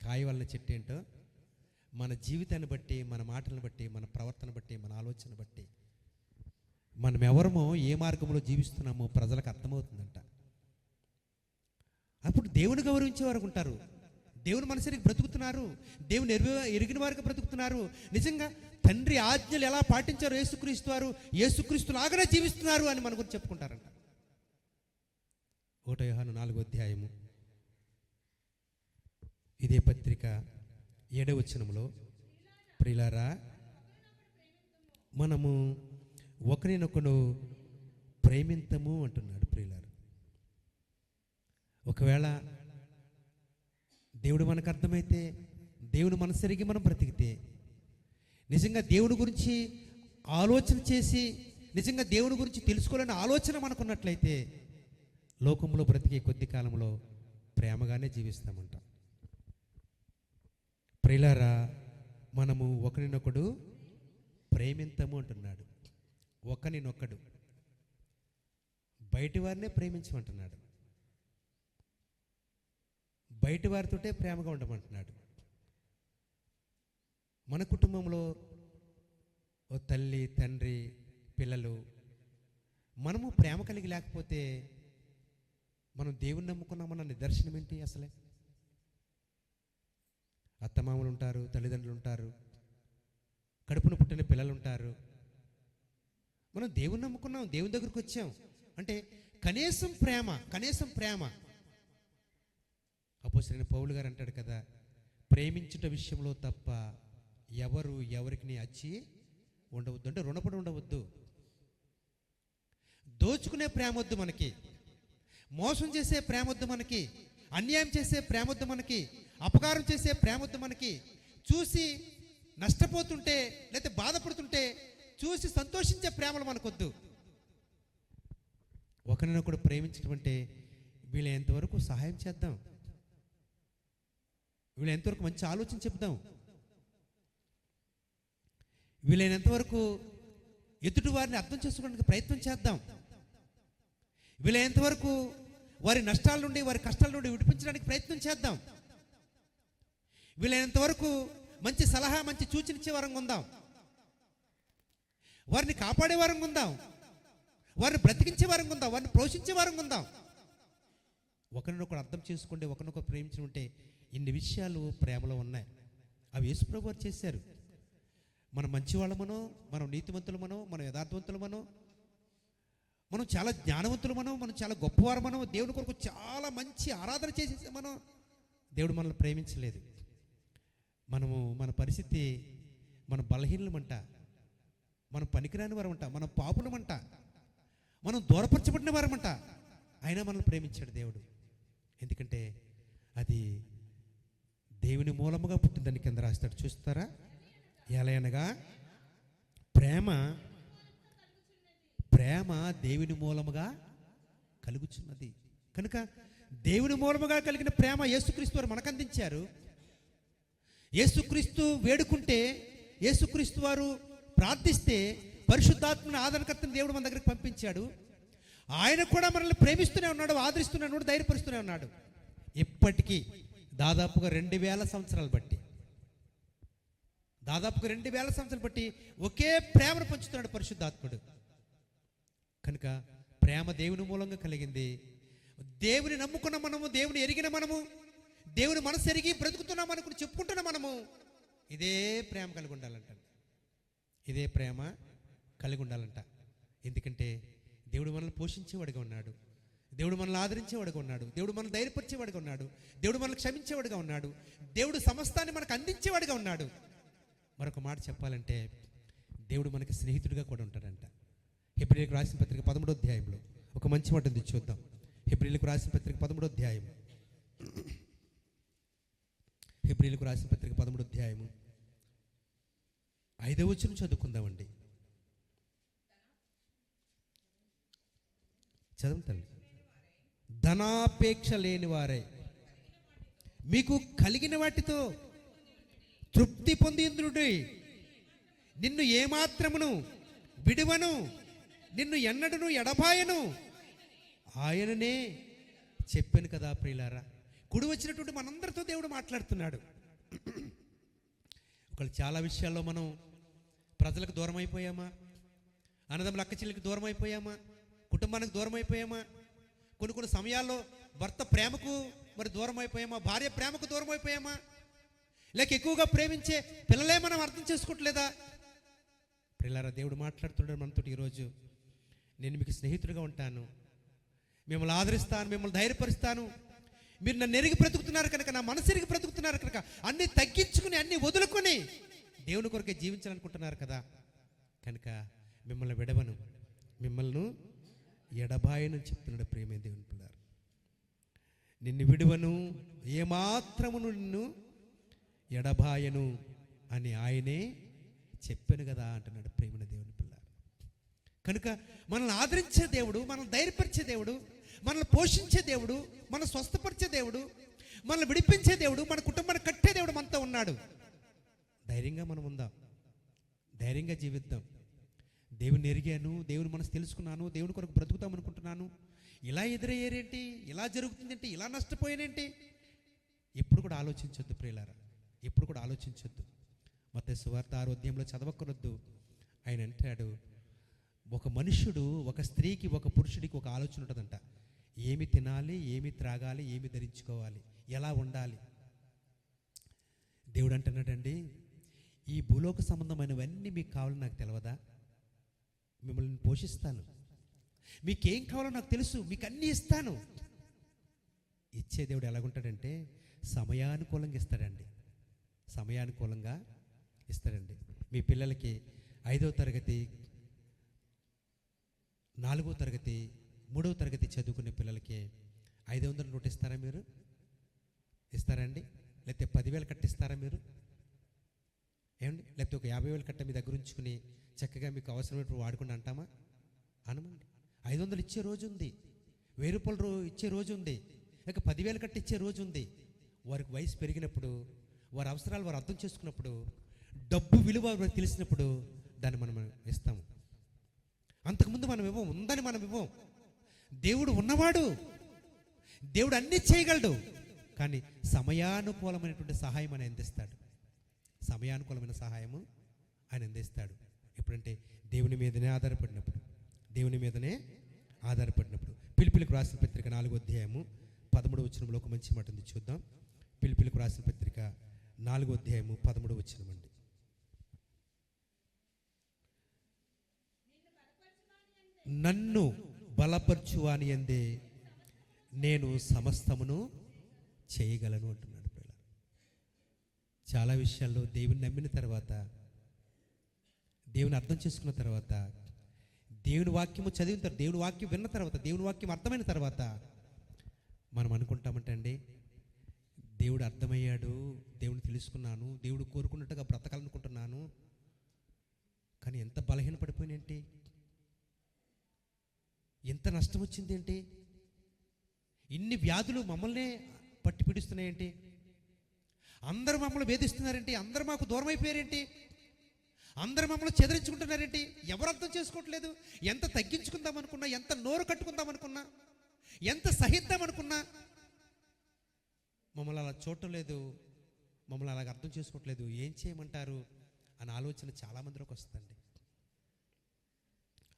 S1: కాయ వలన చెట్టేంటో మన జీవితాన్ని బట్టి, మన మాటలను బట్టి, మన ప్రవర్తన బట్టి, మన ఆలోచన బట్టి, మనం ఎవరమో, ఏ మార్గంలో జీవిస్తున్నామో ప్రజలకు అర్థమవుతుందంట. అప్పుడు దేవుని గౌరవించే వారు ఉంటారు, దేవుని మనసుకి బ్రతుకుతున్నారు, దేవుని ఎరిగిన వారికి బ్రతుకుతున్నారు. నిజంగా తండ్రి ఆజ్ఞలు ఎలా పాటించారు యేసుక్రీస్తు వారు, యేసుక్రీస్తు లాగానే జీవిస్తున్నారు అని మన గురించి చెప్పుకుంటారంట. 1వ యోహాను 4వ అధ్యాయము ఇదే పత్రిక 7వ వచనంలో, ప్రియులారా మనము ఒకరినొకరు ప్రేమింతము అంటున్నాడు. ప్రియులారా, ఒకవేళ దేవుడు మనకు అర్థమైతే, దేవుని మనసెరిగి మనం బ్రతికితే, నిజంగా దేవుని గురించి ఆలోచన చేసి, నిజంగా దేవుని గురించి తెలుసుకోవాలనే ఆలోచన మనకున్నట్లయితే లోకంలో బ్రతికే కొద్ది కాలంలో ప్రేమగానే జీవిస్తామంట. ప్రియులారా, మనము ఒకరినొకడు ప్రేమింతము అంటున్నాడు. ఒకరినొక్కడు, బయటి వారినే ప్రేమించమంటున్నాడు. బయటి వారితోటే ప్రేమగా ఉండమంటున్నాడు. మన కుటుంబంలో ఓ తల్లి, తండ్రి, పిల్లలు మనము ప్రేమ కలిగి లేకపోతే మనం దేవుని నమ్ముకున్నామన్న నిదర్శనం ఏంటి? అసలే అత్తమామలు ఉంటారు, తల్లిదండ్రులు ఉంటారు, కడుపున పుట్టిన పిల్లలు ఉంటారు. మనం దేవుని నమ్ముకున్నాం, దేవుని దగ్గరికి వచ్చాం అంటే కనీసం ప్రేమ. అపోస్తలుడైన పౌలు గారు అంటాడు కదా, ప్రేమించుట విషయంలో తప్ప ఎవరు ఎవరికి అచ్చి ఉండవద్దు, అంటే రుణపడి ఉండవద్దు. దోచుకునే ప్రేమ వద్దు మనకి, మోసం చేసే ప్రేమ వద్దు మనకి, అన్యాయం చేసే ప్రేమ వద్దు మనకి, అపకారం చేసే ప్రేమ వద్దు మనకి. చూసి నష్టపోతుంటే లేకపోతే బాధపడుతుంటే చూసి సంతోషించే ప్రేమలు మనకొద్దు. ఒకరినొకడు ప్రేమించడం అంటే వీళ్ళంతవరకు సహాయం చేద్దాం, వీళ్ళు ఎంతవరకు మంచి ఆలోచన చెప్దాం, వీలైనంతవరకు ఎదుటి వారిని అర్థం చేసుకోవడానికి ప్రయత్నం చేద్దాం, వీలైనంతవరకు వారి నష్టాల నుండి, వారి కష్టాల నుండి విడిపించడానికి ప్రయత్నం చేద్దాం, వీలైనంతవరకు మంచి సలహా, మంచి సూచన ఇచ్చే వారంగా ఉందాం, వారిని కాపాడే వారంగా ఉందాం, వారిని బ్రతికించే వారంగా ఉందాం, వారిని పోషించే వారంగా ఉందాం. ఒకరినొకరు అర్థం చేసుకుంటే, ఒకరినొకరు ప్రేమించి ఉంటే ఇన్ని విషయాలు ప్రేమలో ఉన్నాయి. అవి యేసుప్రభు వారు చేశారు. మనం మంచివాళ్ళమనో, మనం నీతివంతులమనో, మనం యథార్థవంతులమనో, మనం చాలా జ్ఞానవంతులమనో, మనం చాలా గొప్పవారమనో, దేవుని కొరకు చాలా మంచి ఆరాధన చేసేసామనో దేవుడు మనల్ని ప్రేమించలేదు. మనము మన పరిస్థితి, మన బలహీనమంట, మనం పనికిరాని వారమంట, మనం పాపులమంట, మనం దూరపరచబడిన వారమంట, అయినా మనల్ని ప్రేమించాడు దేవుడు. ఎందుకంటే అది దేవుని మూలముగా పుట్టిందని కింద రాస్తాడు. చూస్తారా? ఎలా అనగా ప్రేమ దేవుని మూలముగా కలుగుచున్నది. కనుక దేవుని మూలముగా కలిగిన ప్రేమ యేసుక్రీస్తు వారు మనకు అందించారు. యేసుక్రీస్తు వేడుకుంటే, యేసుక్రీస్తు వారు ప్రార్థిస్తే పరిశుద్ధాత్మని ఆదరణకర్తని దేవుడు మన దగ్గరికి పంపించాడు. ఆయన కూడా మనల్ని ప్రేమిస్తూనే ఉన్నాడు, ఆదరిస్తూనే ఉన్నాడు, ధైర్యపరుస్తూనే ఉన్నాడు. ఇప్పటికీ దాదాపుగా 2000 సంవత్సరాలు బట్టి, దాదాపుగా 2000 సంవత్సరాలు బట్టి ఒకే ప్రేమను పంచుతున్నాడు పరిశుద్ధాత్ముడు. కనుక ప్రేమ దేవుని మూలంగా కలిగింది. దేవుని నమ్ముకున్న మనము, దేవుని ఎరిగిన మనము, దేవుని మనసు ఎరిగి బ్రతుకుతున్నాం అనుకుని చెప్పుకుంటున్న మనము ఇదే ప్రేమ కలిగి ఉండాలంట. ఇదే ప్రేమ కలిగి ఉండాలంట. ఎందుకంటే దేవుడు మనల్ని పోషించేవాడిగా ఉన్నాడు, దేవుడు మనల్ని ఆదరించేవాడిగా ఉన్నాడు, దేవుడు మనల్ని ధైర్యపరిచేవాడిగా ఉన్నాడు, దేవుడు మనల్ని క్షమించేవాడిగా ఉన్నాడు, దేవుడు సమస్తాన్ని మనకు అందించేవాడిగా ఉన్నాడు. మరొక మాట చెప్పాలంటే దేవుడు మనకి స్నేహితుడిగా కూడా ఉంటాడంట. హెబ్రీయులకు రాసిన పత్రిక 13వ అధ్యాయంలో ఒక మంచి మాట ఉంది, చూద్దాం. హెబ్రీయులకు రాసిన పత్రిక 13వ అధ్యాయం, హెబ్రీయులకు రాసిన పత్రిక 13వ అధ్యాయము 5వ వచనం చదువుకుందామండి. చదవండి తల్లి. ధనాపేక్ష లేని వారై మీకు కలిగిన వాటితో తృప్తి పొందింద్రుడి, నిన్ను ఏమాత్రమును విడువను, నిన్ను ఎన్నడను ఎడబాయను ఆయననే చెప్పాను కదా. ప్రియులారా, కుడి వచ్చినటువంటి మనందరితో దేవుడు మాట్లాడుతున్నాడు. ఒకళ్ళు చాలా విషయాల్లో మనం ప్రజలకు దూరం అయిపోయామా, అన్నదమ్ముల అక్క చెల్లికి దూరం అయిపోయామా, కుటుంబానికి దూరం అయిపోయామా, కొన్ని సమయాల్లో భర్త ప్రేమకు మరి దూరం అయిపోయామా, భార్య ప్రేమకు దూరం అయిపోయామా, లేక ఎక్కువగా ప్రేమించే పిల్లలే మనం అర్థం చేసుకోవట్లేదా? పిల్లరా, దేవుడు మాట్లాడుతున్నాడు మనతో ఈరోజు. నేను మీకు స్నేహితుడిగా ఉంటాను, మిమ్మల్ని ఆదరిస్తాను, మిమ్మల్ని ధైర్యపరుస్తాను. మీరు నన్ను ఎరిగి బ్రతుకుతున్నారు కనుక, నా మనసు ఎరిగి బ్రతుకుతున్నారు కనుక, అన్ని తగ్గించుకుని అన్ని వదులుకొని దేవుని కొరకే జీవించాలనుకుంటున్నారు కదా. కనుక మిమ్మల్ని విడవను, మిమ్మల్ని ఎడబాయను చెప్తున్నాడు ప్రేమే దేవుని పిల్లారు. నిన్ను విడువను, ఏమాత్రమును నిన్ను ఎడబాయను అని ఆయనే చెప్పాను కదా అంటున్నాడు ప్రేమన దేవుని పిల్ల. కనుక మనల్ని ఆదరించే దేవుడు, మనల్ని ధైర్యపరిచే దేవుడు, మనల్ని పోషించే దేవుడు, మనల్ని స్వస్థపరిచే దేవుడు, మనల్ని విడిపించే దేవుడు, మన కుటుంబాన్ని కట్టే దేవుడు మనతో ఉన్నాడు. ధైర్యంగా మనం ఉందాం, ధైర్యంగా జీవిద్దాం. దేవుని ఎరిగాను, దేవుని మనసు తెలుసుకున్నాను, దేవుని కొరకు బ్రతుకుతాం అనుకుంటున్నాను, ఇలా ఎదురయ్యారేంటి, ఇలా జరుగుతుందేంటి, ఇలా నష్టపోయానేంటి, ఎప్పుడు కూడా ఆలోచించొద్దు ప్రియులారా, ఎప్పుడు కూడా ఆలోచించొద్దు. మత్తయి సువార్త 6వ అధ్యాయంలో చదవకూడదు. ఆయన అంటాడు, ఒక మనుష్యుడు, ఒక స్త్రీకి, ఒక పురుషుడికి ఒక ఆలోచన ఉంటుందంట. ఏమి తినాలి, ఏమి త్రాగాలి, ఏమి ధరించుకోవాలి, ఎలా ఉండాలి. దేవుడు అంటున్నాడండి, ఈ భూలోక సంబంధమైనవన్నీ మీకు కావాలని నాకు తెలియదా? మిమ్మల్ని పోషిస్తాను, మీకేం కావాలో నాకు తెలుసు, మీకు అన్నీ ఇస్తాను. ఇచ్చే దేవుడు ఎలాగుంటాడంటే సమయానుకూలంగా ఇస్తాడండి, సమయానుకూలంగా ఇస్తాడండి. మీ పిల్లలకి 5వ తరగతి, 4వ తరగతి, 3వ తరగతి చదువుకునే పిల్లలకి 500 నోటు ఇస్తారా మీరు? ఇస్తారండి? లేకపోతే 10,000 కట్టిస్తారా మీరు? ఏమండి? లేకపోతే ఒక 50,000 కట్ట మీ దగ్గర ఉంచుకుని చక్కగా మీకు అవసరమైనప్పుడు వాడుకుని అంటామా? అనమండి. 500 ఇచ్చే రోజు ఉంది, 1000 రూపాయలు ఇచ్చే రోజు ఉంది, లేక 10,000 కట్టి ఇచ్చే రోజు ఉంది. వారికి వయసు పెరిగినప్పుడు, వారి అవసరాలు వారు అర్థం చేసుకున్నప్పుడు, డబ్బు విలువ వారికి తెలిసినప్పుడు దాన్ని మనం ఇస్తాము. అంతకుముందు మనం ఇవ్వం, ఉందని మనం ఇవ్వం. దేవుడు ఉన్నవాడు, దేవుడు అన్నీ చేయగలడు, కానీ సమయానుకూలమైనటువంటి సహాయం ఆయన అందిస్తాడు. సమయానుకూలమైన సహాయము ఆయన అందిస్తాడు. ఎప్పుడంటే దేవుని మీదనే ఆధారపడినప్పుడు, దేవుని మీదనే ఆధారపడినప్పుడు. పిలిపిలకు రాసిన పత్రిక 4వ అధ్యాయము 13వ వచనంలో ఒక మంచి మాట ఉంది, చూద్దాం. పిలిపిలకు రాసిన పత్రిక 4వ అధ్యాయము 13వ వచనం అండి. నన్ను బలపరచువాని యందే నేను సమస్తమును చేయగలను అంటున్నాడు పిల్లలు. చాలా విషయాల్లో దేవుని నమ్మిన తర్వాత, దేవుని అర్థం చేసుకున్న తర్వాత, దేవుని వాక్యము చదివిన తర్వాత, దేవుని వాక్యం విన్న తర్వాత, దేవుని వాక్యం అర్థమైన తర్వాత మనం అనుకుంటామంటే అండి, దేవుడు అర్థమయ్యాడు, దేవుని తెలుసుకున్నాను, దేవుడు కోరుకున్నట్టుగా బ్రతకాలనుకుంటున్నాను, కానీ ఎంత బలహీన పడిపోయినేంటి, ఎంత నష్టం వచ్చింది ఏంటి, ఇన్ని వ్యాధులు మమ్మల్నే పట్టి పీడిస్తున్నాయేంటి, అందరూ మమ్మల్ని వేధిస్తున్నారేంటి, అందరూ మాకు దూరం అయిపోయారేంటి, అందరూ మమ్మల్ని చెదరించుకుంటున్నారేంటి, ఎవరు అర్థం చేసుకోవట్లేదు. ఎంత తగ్గించుకుందాం అనుకున్నా, ఎంత నోరు కట్టుకుందాం అనుకున్నా, ఎంత సహిద్దాం అనుకున్నా మమ్మల్ని అలా చూడటం లేదు, మమ్మల్ని అలాగ అర్థం చేసుకోవట్లేదు, ఏం చేయమంటారు అనే ఆలోచన చాలామందిలోకి వస్తుందండి.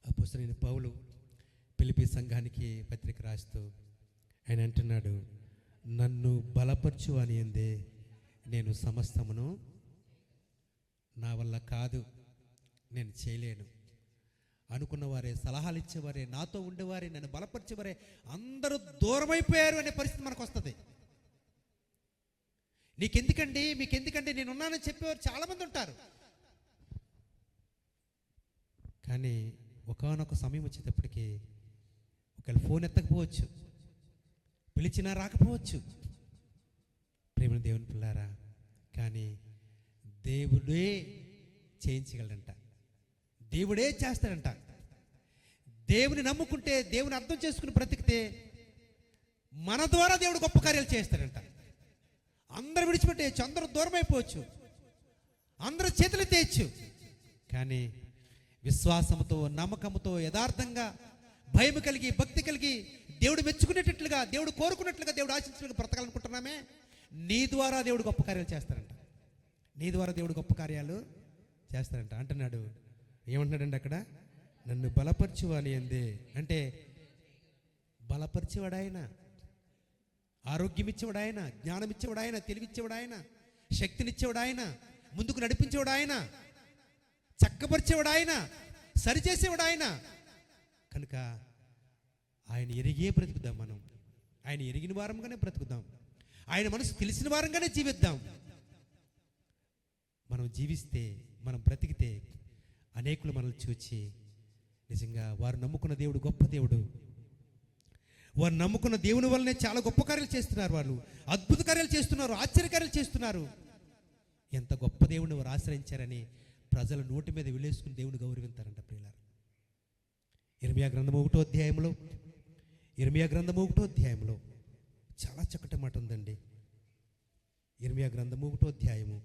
S1: అపోస్తలుడైన పౌలు ఫిలిప్పీ సంఘానికి పత్రిక రాస్తూ ఆయన అంటున్నాడు, నన్ను బలపరచు అని అందే నేను సమస్తమును, నా వల్ల కాదు, నేను చేయలేను అనుకున్నవారే, సలహాలు ఇచ్చేవారే, నాతో ఉండేవారే, నన్ను బలపరిచేవారే అందరూ దూరమైపోయారు అనే పరిస్థితి మనకు వస్తుంది. నీకెందుకండి, మీకెందుకండి, నేనున్నానని చెప్పేవారు చాలామంది ఉంటారు. కానీ ఒకానొక సమయం వచ్చేటప్పటికి ఒకవేళ ఫోన్ ఎత్తకపోవచ్చు, పిలిచినా రాకపోవచ్చు. ప్రేమ దేవుని పిల్లారా, కానీ దేవుడే చేయించగలడంట, దేవుడే చేస్తాడంట. దేవుని నమ్ముకుంటే, దేవుని అర్థం చేసుకుని బ్రతికితే మన ద్వారా దేవుడు గొప్ప కార్యాలు చేస్తాడంట. అందరూ విడిచిపెట్టేయచ్చు, అందరూ దూరం అయిపోవచ్చు, అందరూ చేతులు తేయచ్చు, కానీ విశ్వాసంతో, నమ్మకంతో, యథార్థంగా, భయం కలిగి, భక్తి కలిగి, దేవుడు మెచ్చుకునేటట్లుగా, దేవుడు కోరుకున్నట్లుగా, దేవుడు ఆశించినట్లుగా బ్రతకాలనుకుంటున్నామే, నీ ద్వారా దేవుడు గొప్ప కార్యాలు చేస్తారంట. నీ ద్వారా దేవుడు గొప్ప కార్యాలు చేస్తారంట. అంటున్నాడు, ఏమంటున్నాడండి అక్కడ, నన్ను బలపరచువాని అందే అంటే బలపరిచేవాడు ఆయన, ఆరోగ్యం ఇచ్చేవాడు ఆయన, జ్ఞానం ఇచ్చేవాడు ఆయన, తెలివిచ్చేవాడు ఆయన, శక్తినిచ్చేవాడు ఆయన, ముందుకు నడిపించేవాడు ఆయన, చక్కపరిచేవాడు ఆయన, సరిచేసేవాడు ఆయన. కనుక ఆయన ఎరిగే బ్రతుకుదాం, మనం ఆయన ఎరిగిన వారంగానే బ్రతుకుదాం, ఆయన మనసు తెలిసిన వారంగానే జీవిద్దాం. మనం జీవిస్తే, మనం బ్రతికితే అనేకులు మనల్ని చూచి నిజంగా వారు నమ్ముకున్న దేవుడు గొప్ప దేవుడు, వారు నమ్ముకున్న దేవుని వల్లనే చాలా గొప్ప కార్యాలు చేస్తున్నారు, వాళ్ళు అద్భుత కార్యాలు చేస్తున్నారు, ఆశ్చర్యకార్యాలు చేస్తున్నారు. ఎంత గొప్ప దేవుడిని వారు ఆశ్రయించారని ప్రజల నోటి మీద విలేసుకుని దేవుని గౌరవింతారంట ప్రియులారా. ఇర్మియా గ్రంథం 1వ అధ్యాయంలో చాలా చక్కటి మాట ఉందండి. ఇర్మియా గ్రంథం 1వ అధ్యాయము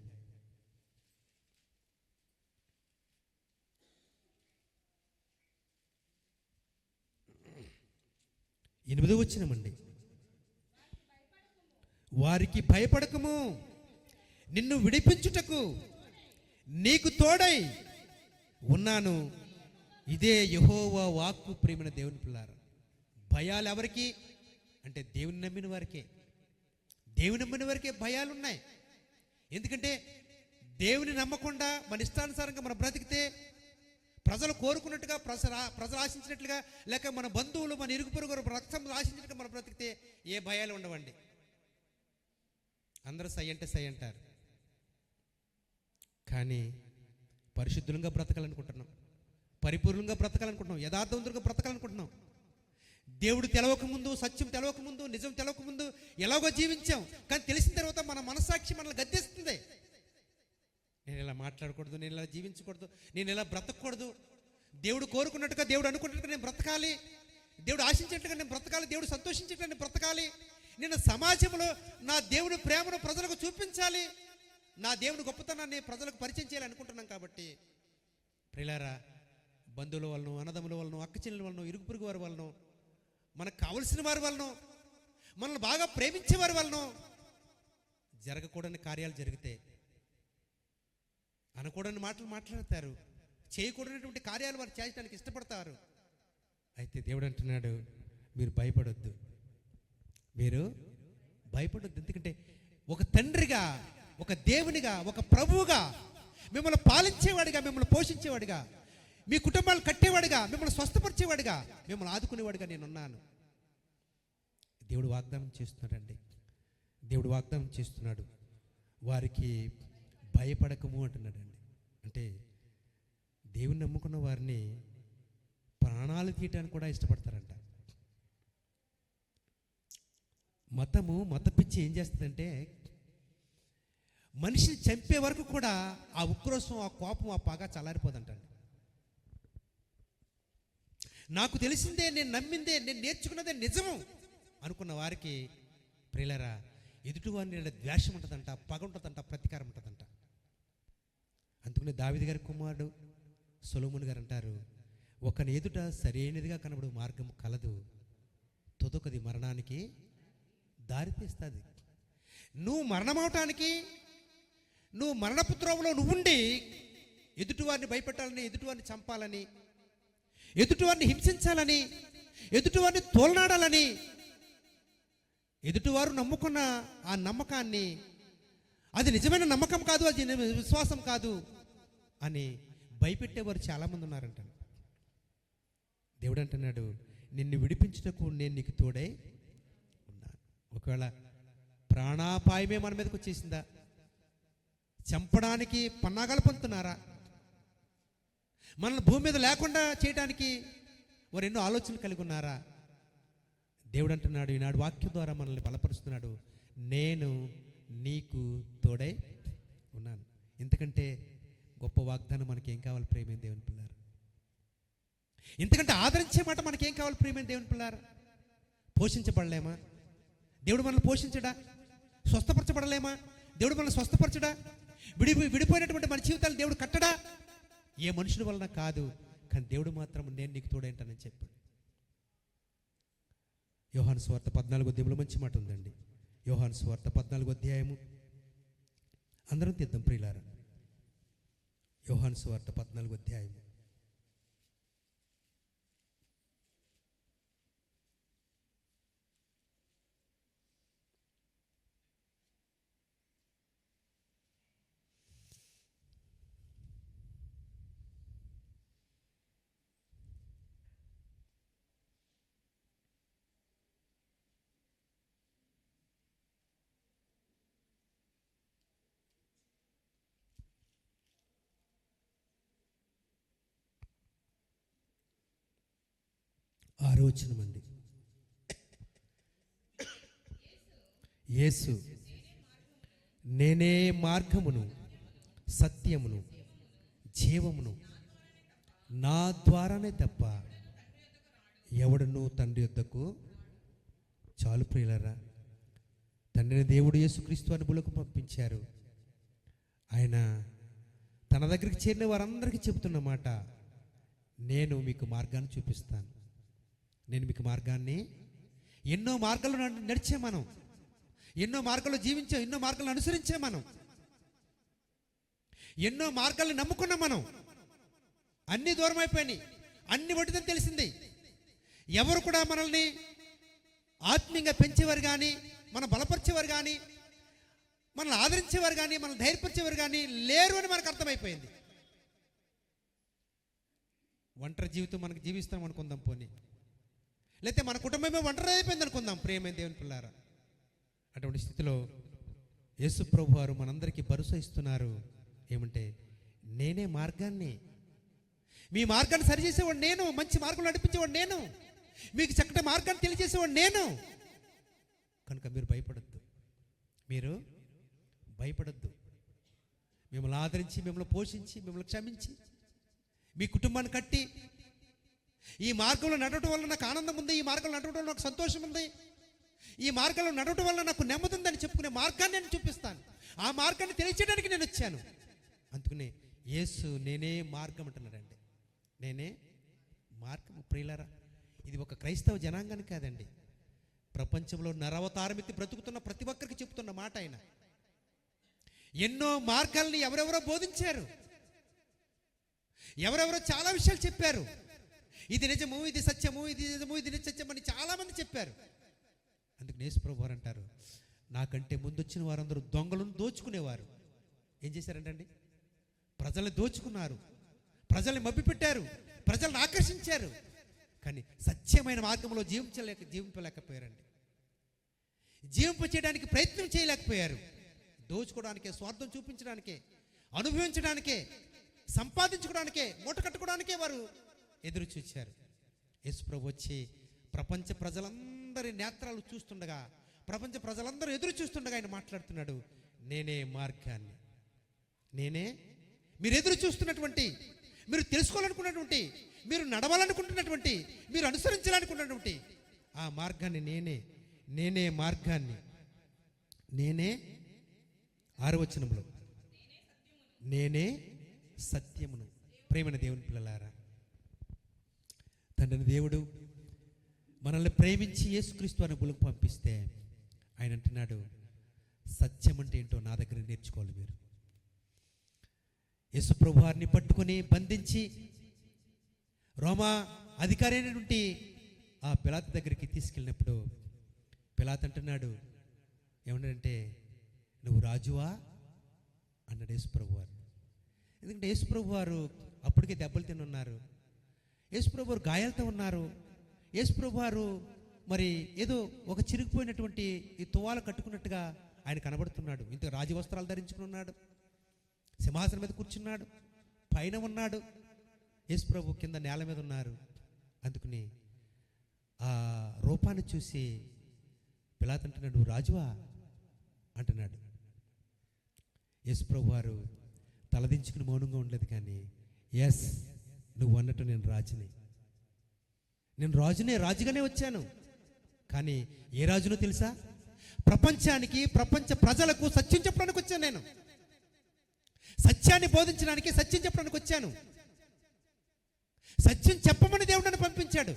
S1: 8వ వచనమండి. వారికి భయపడకము, నిన్ను విడిపించుటకు నీకు తోడై ఉన్నాను, ఇదే యెహోవా వాక్కు. ప్రియమైన దేవుని పిల్లారా, భయాలు ఎవరికి అంటే దేవుని నమ్మిన వారికే. దేవుని నమ్మిన వారికే భయాలు ఉన్నాయి. ఎందుకంటే దేవుని నమ్మకుండా మన ఇష్టానుసారంగా మనం బ్రతికితే, ప్రజలు కోరుకున్నట్టుగా, ప్రజలు ఆశించినట్లుగా, లేక మన బంధువులు మన ఇరుగు పొరుగు రక్తం ఆశించినట్టుగా మనం బ్రతికితే ఏ భయాలు ఉండవండి. అందరూ సై అంటే సై అంటారు. కానీ పరిశుద్ధులంగా బ్రతకాలనుకుంటున్నాం, పరిపూర్ణంగా బ్రతకాలనుకుంటున్నాం, యథార్థవంతులుగా బ్రతకాలనుకుంటున్నాం. దేవుడు తెలవకముందు, సత్యం తెలవకముందు, నిజం తెలవకముందు ఎలాగో జీవించాం. కానీ తెలిసిన తర్వాత మన మనస్సాక్షి మనల్ని గద్దెస్తుంది. నేను ఇలా మాట్లాడకూడదు, నేను ఇలా జీవించకూడదు, నేను ఇలా బ్రతకూడదు, దేవుడు కోరుకున్నట్టుగా, దేవుడు అనుకున్నట్టుగా నేను బ్రతకాలి, దేవుడు ఆశించినట్టుగా నేను బ్రతకాలి, దేవుడు సంతోషించినట్టుగా నేను బ్రతకాలి, నేను సమాజంలో నా దేవుడి ప్రేమను ప్రజలకు చూపించాలి, నా దేవుని గొప్పతనాన్ని ప్రజలకు పరిచయం చేయాలి అనుకుంటున్నాం. కాబట్టి ప్రియులారా, బంధువుల వలన, అన్నదమ్ముల వలన, అక్క చెల్లెల వలన, ఇరుగు పొరుగు వారి వలన, మనకు కావలసిన వారి వలన, మనల్ని బాగా ప్రేమించే వారి వలన జరగకూడని కార్యాలు జరిగితే, అనకూడని మాటలు మాట్లాడతారు, చేయకూడనటువంటి కార్యాలు వారు చేయడానికి ఇష్టపడతారు. అయితే దేవుడు అంటున్నాడు, మీరు భయపడొద్దు, మీరు భయపడొద్దు. ఎందుకంటే ఒక తండ్రిగా, ఒక దేవునిగా, ఒక ప్రభువుగా, మిమ్మల్ని పాలించేవాడిగా, మిమ్మల్ని పోషించేవాడిగా, మీ కుటుంబాలు కట్టేవాడిగా, మిమ్మల్ని స్వస్థపరిచేవాడిగా, మిమ్మల్ని ఆదుకునేవాడిగా నేనున్నాను. దేవుడు వాగ్దానం చేస్తున్నాడండి. దేవుడు వాగ్దానం చేస్తున్నాడు, వారికి భయపడకము అంటున్నాడండి. అంటే దేవుని నమ్ముకున్న వారిని ప్రాణాలు తీయటానికి కూడా ఇష్టపడతారంట. మత పిచ్చి ఏం చేస్తుందంటే, మనిషిని చంపే వరకు కూడా ఆ ఉక్రోషం, ఆ కోపం, ఆ పగ చల్లారిపోదంటండి. నాకు తెలిసిందే, నేను నమ్మిందే, నేను నేర్చుకున్నదే నిజము అనుకున్న వారికి ప్రియులారా, ఎదుటివారిని ద్వేషం ఉంటుందంట, పగ ఉంటుందంట, ప్రతీకారం ఉంటుందంట. అందుకని దావీదు గారి కుమారుడు సొలొమోను గారు అంటారు, ఒకని ఎదుట సరైనదిగా కనబడు మార్గం కలదు, తుదకది మరణానికి దారితీస్తుంది. నువ్వు మరణమవటానికి, నువ్వు మరణపు త్రోవలో నువ్వుండి ఎదుటివారిని భయపెట్టాలని, ఎదుటివారిని చంపాలని, ఎదుటివారిని హింసించాలని, ఎదుటివారిని తోలనాడాలని, ఎదుటివారు నమ్ముకున్న ఆ నమ్మకాన్ని, అది నిజమైన నమ్మకం కాదు, అది విశ్వాసం కాదు అని భయపెట్టేవారు చాలామంది ఉన్నారంట. దేవుడు అంటున్నాడు, నిన్ను విడిపించుటకు నేను నీకు తోడై ఉన్నాను. ఒకవేళ ప్రాణాపాయమే మన మీదకి వచ్చేసిందా, చంపడానికి పన్నాగాలు పొందుతున్నారా, మనల్ని భూమి మీద లేకుండా చేయడానికి వారు ఎన్నో ఆలోచనలు కలిగి ఉన్నారా, దేవుడు అంటున్నాడు, ఈనాడు వాక్యం ద్వారా మనల్ని బలపరుస్తున్నాడు, నేను నీకు తోడై ఉన్నాను. ఇంతకంటే గొప్ప వాగ్దానం మనకేం కావాలి ప్రియమైన దేవుని పిల్లారా? ఇంతకంటే ఆదరించే మాట మనకేం కావాలి ప్రియమైన దేవుని పిల్లారా? పోషించబడలేమా? దేవుడు మనల్ని పోషించడా? స్వస్థపరచబడలేమా? దేవుడు మనల్ని స్వస్థపరచడా? విడిపోయినటువంటి మన జీవితాలు దేవుడు కట్టడా? ఏ మనుషుల వలన కాదు, కానీ దేవుడు మాత్రం నేను నీకు తోడేంటానని చెప్పాడు. యోహాను సువార్త 14వ అధ్యాయంలో మంచి మాట ఉందండి. యోహాను సువార్త 14వ అధ్యాయము అందరం తీద్దాం ప్రియులారా. యోహాను సువార్త 14వ అధ్యాయము 6వ వచనమండి. యేసు నేనే మార్గమును సత్యమును జీవమును నా ద్వారానే తప్ప ఎవడును తండ్రి యొద్దకు చాలు ప్రియులరా. తండ్రిని దేవుడు యేసుక్రీస్తు అనుభూలకు పంపించారు. ఆయన తన దగ్గరికి చేరిన వారందరికీ చెబుతున్న మాట, నేను మీకు మార్గాన్ని చూపిస్తాను. నేను మీకు మార్గాన్ని, ఎన్నో మార్గాలు నడిచే మనం, ఎన్నో మార్గాలు జీవించాం, ఎన్నో మార్గాలను అనుసరించే మనం, ఎన్నో మార్గాలను నమ్ముకున్నాం మనం. అన్నీ దూరం అయిపోయినాయి, అన్ని ఒడిదని తెలిసింది. ఎవరు కూడా మనల్ని ఆత్మీయంగా పెంచేవారు కానీ, మనం బలపరిచేవారు కానీ, మనల్ని ఆదరించేవారు కానీ, మనల్ని ధైర్యపరిచేవారు కానీ లేరు అని మనకు అర్థమైపోయింది. ఒంటరి జీవితం మనకు జీవిస్తాం అనుకుందాం, పోనీ లేకపోతే మన కుటుంబమే ఒంటరి అయిపోయింది అనుకుందాం, ప్రియమైన దేవుని పిల్లారా. అటువంటి స్థితిలో యేసు ప్రభు వారు మనందరికీ భరోసా ఇస్తున్నారు. ఏమంటే, నేనే మార్గాన్ని, మీ మార్గాన్ని సరిచేసేవాడు నేను, మంచి మార్గం నడిపించేవాడు నేను, మీకు చక్కటి మార్గాన్ని తెలియజేసేవాడు నేను. కనుక మీరు భయపడద్దు, మీరు భయపడద్దు. మిమ్మల్ని ఆదరించి, మిమ్మల్ని పోషించి, మిమ్మల్ని క్షమించి, మీ కుటుంబాన్ని కట్టి, ఈ మార్గంలో నడవటం వల్ల నాకు ఆనందం ఉంది, ఈ మార్గంలో నడవటం వల్ల నాకు సంతోషం ఉంది, ఈ మార్గంలో నడవటం వల్ల నాకు నెమ్మది ఉందని చెప్పుకునే మార్గాన్ని నేను చూపిస్తాను. ఆ మార్గాన్ని తెలియచేయడానికి నేను వచ్చాను. అందుకనే యేసు నేనే మార్గం అంటున్నాడండి. నేనే మార్గం. ప్రియులారా, ఇది ఒక క్రైస్తవ జనాంగాన్ని కాదండి, ప్రపంచంలో నరవతారమెత్తి బ్రతుకుతున్న ప్రతి ఒక్కరికి చెప్తున్న మాట ఆయన. ఎన్నో మార్గాల్ని ఎవరెవరో బోధించారు, ఎవరెవరో చాలా విషయాలు చెప్పారు. ఇది నిజము, ఇది సత్యము, ఇది నిజము, ఇది సత్యము అని చాలామంది చెప్పారు. అందుకు యేసు ప్రభువు వారు అంటారు, నాకంటే ముందు వచ్చిన వారందరూ దొంగలను దోచుకునేవారు. ఏం చేశారంటండి? ప్రజల్ని దోచుకున్నారు, ప్రజల్ని మభ్యపెట్టారు, ప్రజలను ఆకర్షించారు. కానీ సత్యమైన మార్గంలో జీవింపలేకపోయారండి. జీవింపచేయడానికి ప్రయత్నం చేయలేకపోయారు. దోచుకోవడానికే, స్వార్థం చూపించడానికే, అనుభవించడానికే, సంపాదించుకోవడానికే, మూట కట్టుకోవడానికే వారు ఎదురు చూశారు. యేసు ప్రభు వచ్చి ప్రపంచ ప్రజలందరి నేత్రాలు చూస్తుండగా, ప్రపంచ ప్రజలందరూ ఎదురు చూస్తుండగా ఆయన మాట్లాడుతున్నాడు, నేనే మార్గాన్ని. నేనే మీరు ఎదురు చూస్తున్నటువంటి, మీరు తెలుసుకోవాలనుకున్నటువంటి, మీరు నడవాలనుకుంటున్నటువంటి, మీరు అనుసరించాలనుకున్నటువంటి ఆ మార్గాన్ని నేనే మార్గాన్ని. నేనే 6వ వచనంలో నేనే సత్యమును. ప్రేమైన దేవుని పిల్లలారా, తండ్రిని దేవుడు మనల్ని ప్రేమించి యేసుక్రీస్తు అనే భూమికి పంపిస్తే ఆయన అంటున్నాడు, సత్యం అంటే ఏంటో నా దగ్గర నేర్చుకోవాలి మీరు. యేసు ప్రభు వారిని పట్టుకొని బంధించి రోమా అధికారి అయినటువంటి ఆ పిలాతు దగ్గరికి తీసుకెళ్ళినప్పుడు పిలాతు అంటున్నాడు, ఏమన్నాడంటే, నువ్వు రాజువా అన్నాడు యేసు ప్రభు వారు. ఎందుకంటే యేసు ప్రభు వారు అప్పటికే దెబ్బలు తినున్నారు, యేసు ప్రభు వారు గాయాలతో ఉన్నారు. యేసు ప్రభు వారు మరి ఏదో ఒక చిరిగిపోయినటువంటి ఈ తువాలు కట్టుకున్నట్టుగా ఆయన కనబడుతున్నాడు. ఇంత రాజవస్త్రాలు ధరించుకుని ఉన్నాడు, సింహాసనం మీద కూర్చున్నాడు, పైన ఉన్నాడు. యేసు ప్రభు కింద నేల మీద ఉన్నారు. అందుకని ఆ రూపాన్ని చూసి పిలాతు అంటున్నాడు, నువ్వు రాజువా అంటున్నాడు. యేసు ప్రభు వారు తలదించుకుని మౌనంగా ఉండలేదు, కానీ ఎస్, నువ్వు అన్నట్టు నేను రాజునే, నేను రాజుగానే వచ్చాను. కానీ ఏ రాజునో తెలుసా? ప్రపంచానికి, ప్రపంచ ప్రజలకు సత్యం చెప్పడానికి వచ్చాను. నేను సత్యాన్ని బోధించడానికి, సత్యం చెప్పడానికి వచ్చాను. సత్యం చెప్పమని దేవుడు నన్ను పంపించాడు.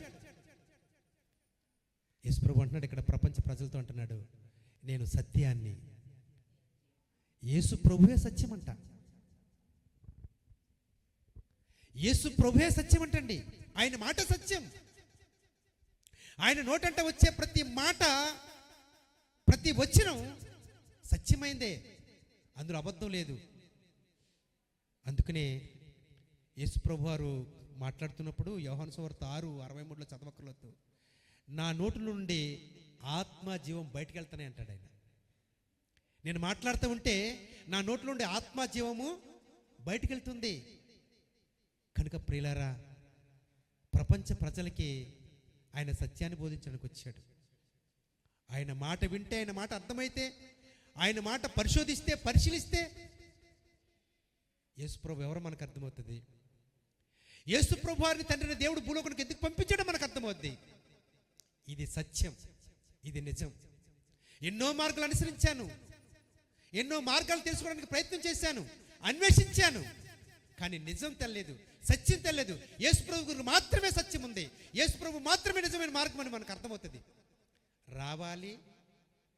S1: యేసు ప్రభు అంటున్నాడు ఇక్కడ ప్రపంచ ప్రజలతో, అంటున్నాడు, నేను సత్యాన్ని. యేసు ప్రభువే సత్యం అంట. యేసు ప్రభువే సత్యం అంటండి. ఆయన మాట సత్యం. ఆయన నోటంట వచ్చే ప్రతి మాట, ప్రతి వచనం సత్యమైందే, అందులో అబద్ధం లేదు. అందుకనే యేసు ప్రభు వారు మాట్లాడుతున్నప్పుడు యోహాను సువార్త 6:63 చదవకర్లేదు, నా నోటి నుండి ఆత్మ జీవం బయటికి వెళ్తానే అంటాడు ఆయన. నేను మాట్లాడుతూ ఉంటే నా నోటి నుండి ఆత్మ జీవము బయటికి వెళ్తుంది. కనుక ప్రియులారా, ప్రపంచ ప్రజలకి ఆయన సత్యాన్ని బోధించడానికి వచ్చాడు. ఆయన మాట వింటే, ఆయన మాట అర్థమైతే, ఆయన మాట పరిశోధిస్తే, పరిశీలిస్తే యేసుప్రభు ఎవరో మనకు అర్థమవుతుంది. యేసుప్రభు వారిని తండ్రిని దేవుడు భూలోకానికి ఎందుకు పంపించడం మనకు అర్థమవుద్ది. ఇది సత్యం, ఇది నిజం. ఎన్నో మార్గాలు అనుసరించాను, ఎన్నో మార్గాలు తెలుసుకోవడానికి ప్రయత్నం చేశాను, అన్వేషించాను, కానీ నిజం తెలియదు, సత్యం తెలియదు. యేసుప్రభు గురించి మాత్రమే సత్యం ఉంది, యేసుప్రభు మాత్రమే నిజమైన మార్గం అని మనకు అర్థమవుతుంది. రావాలి,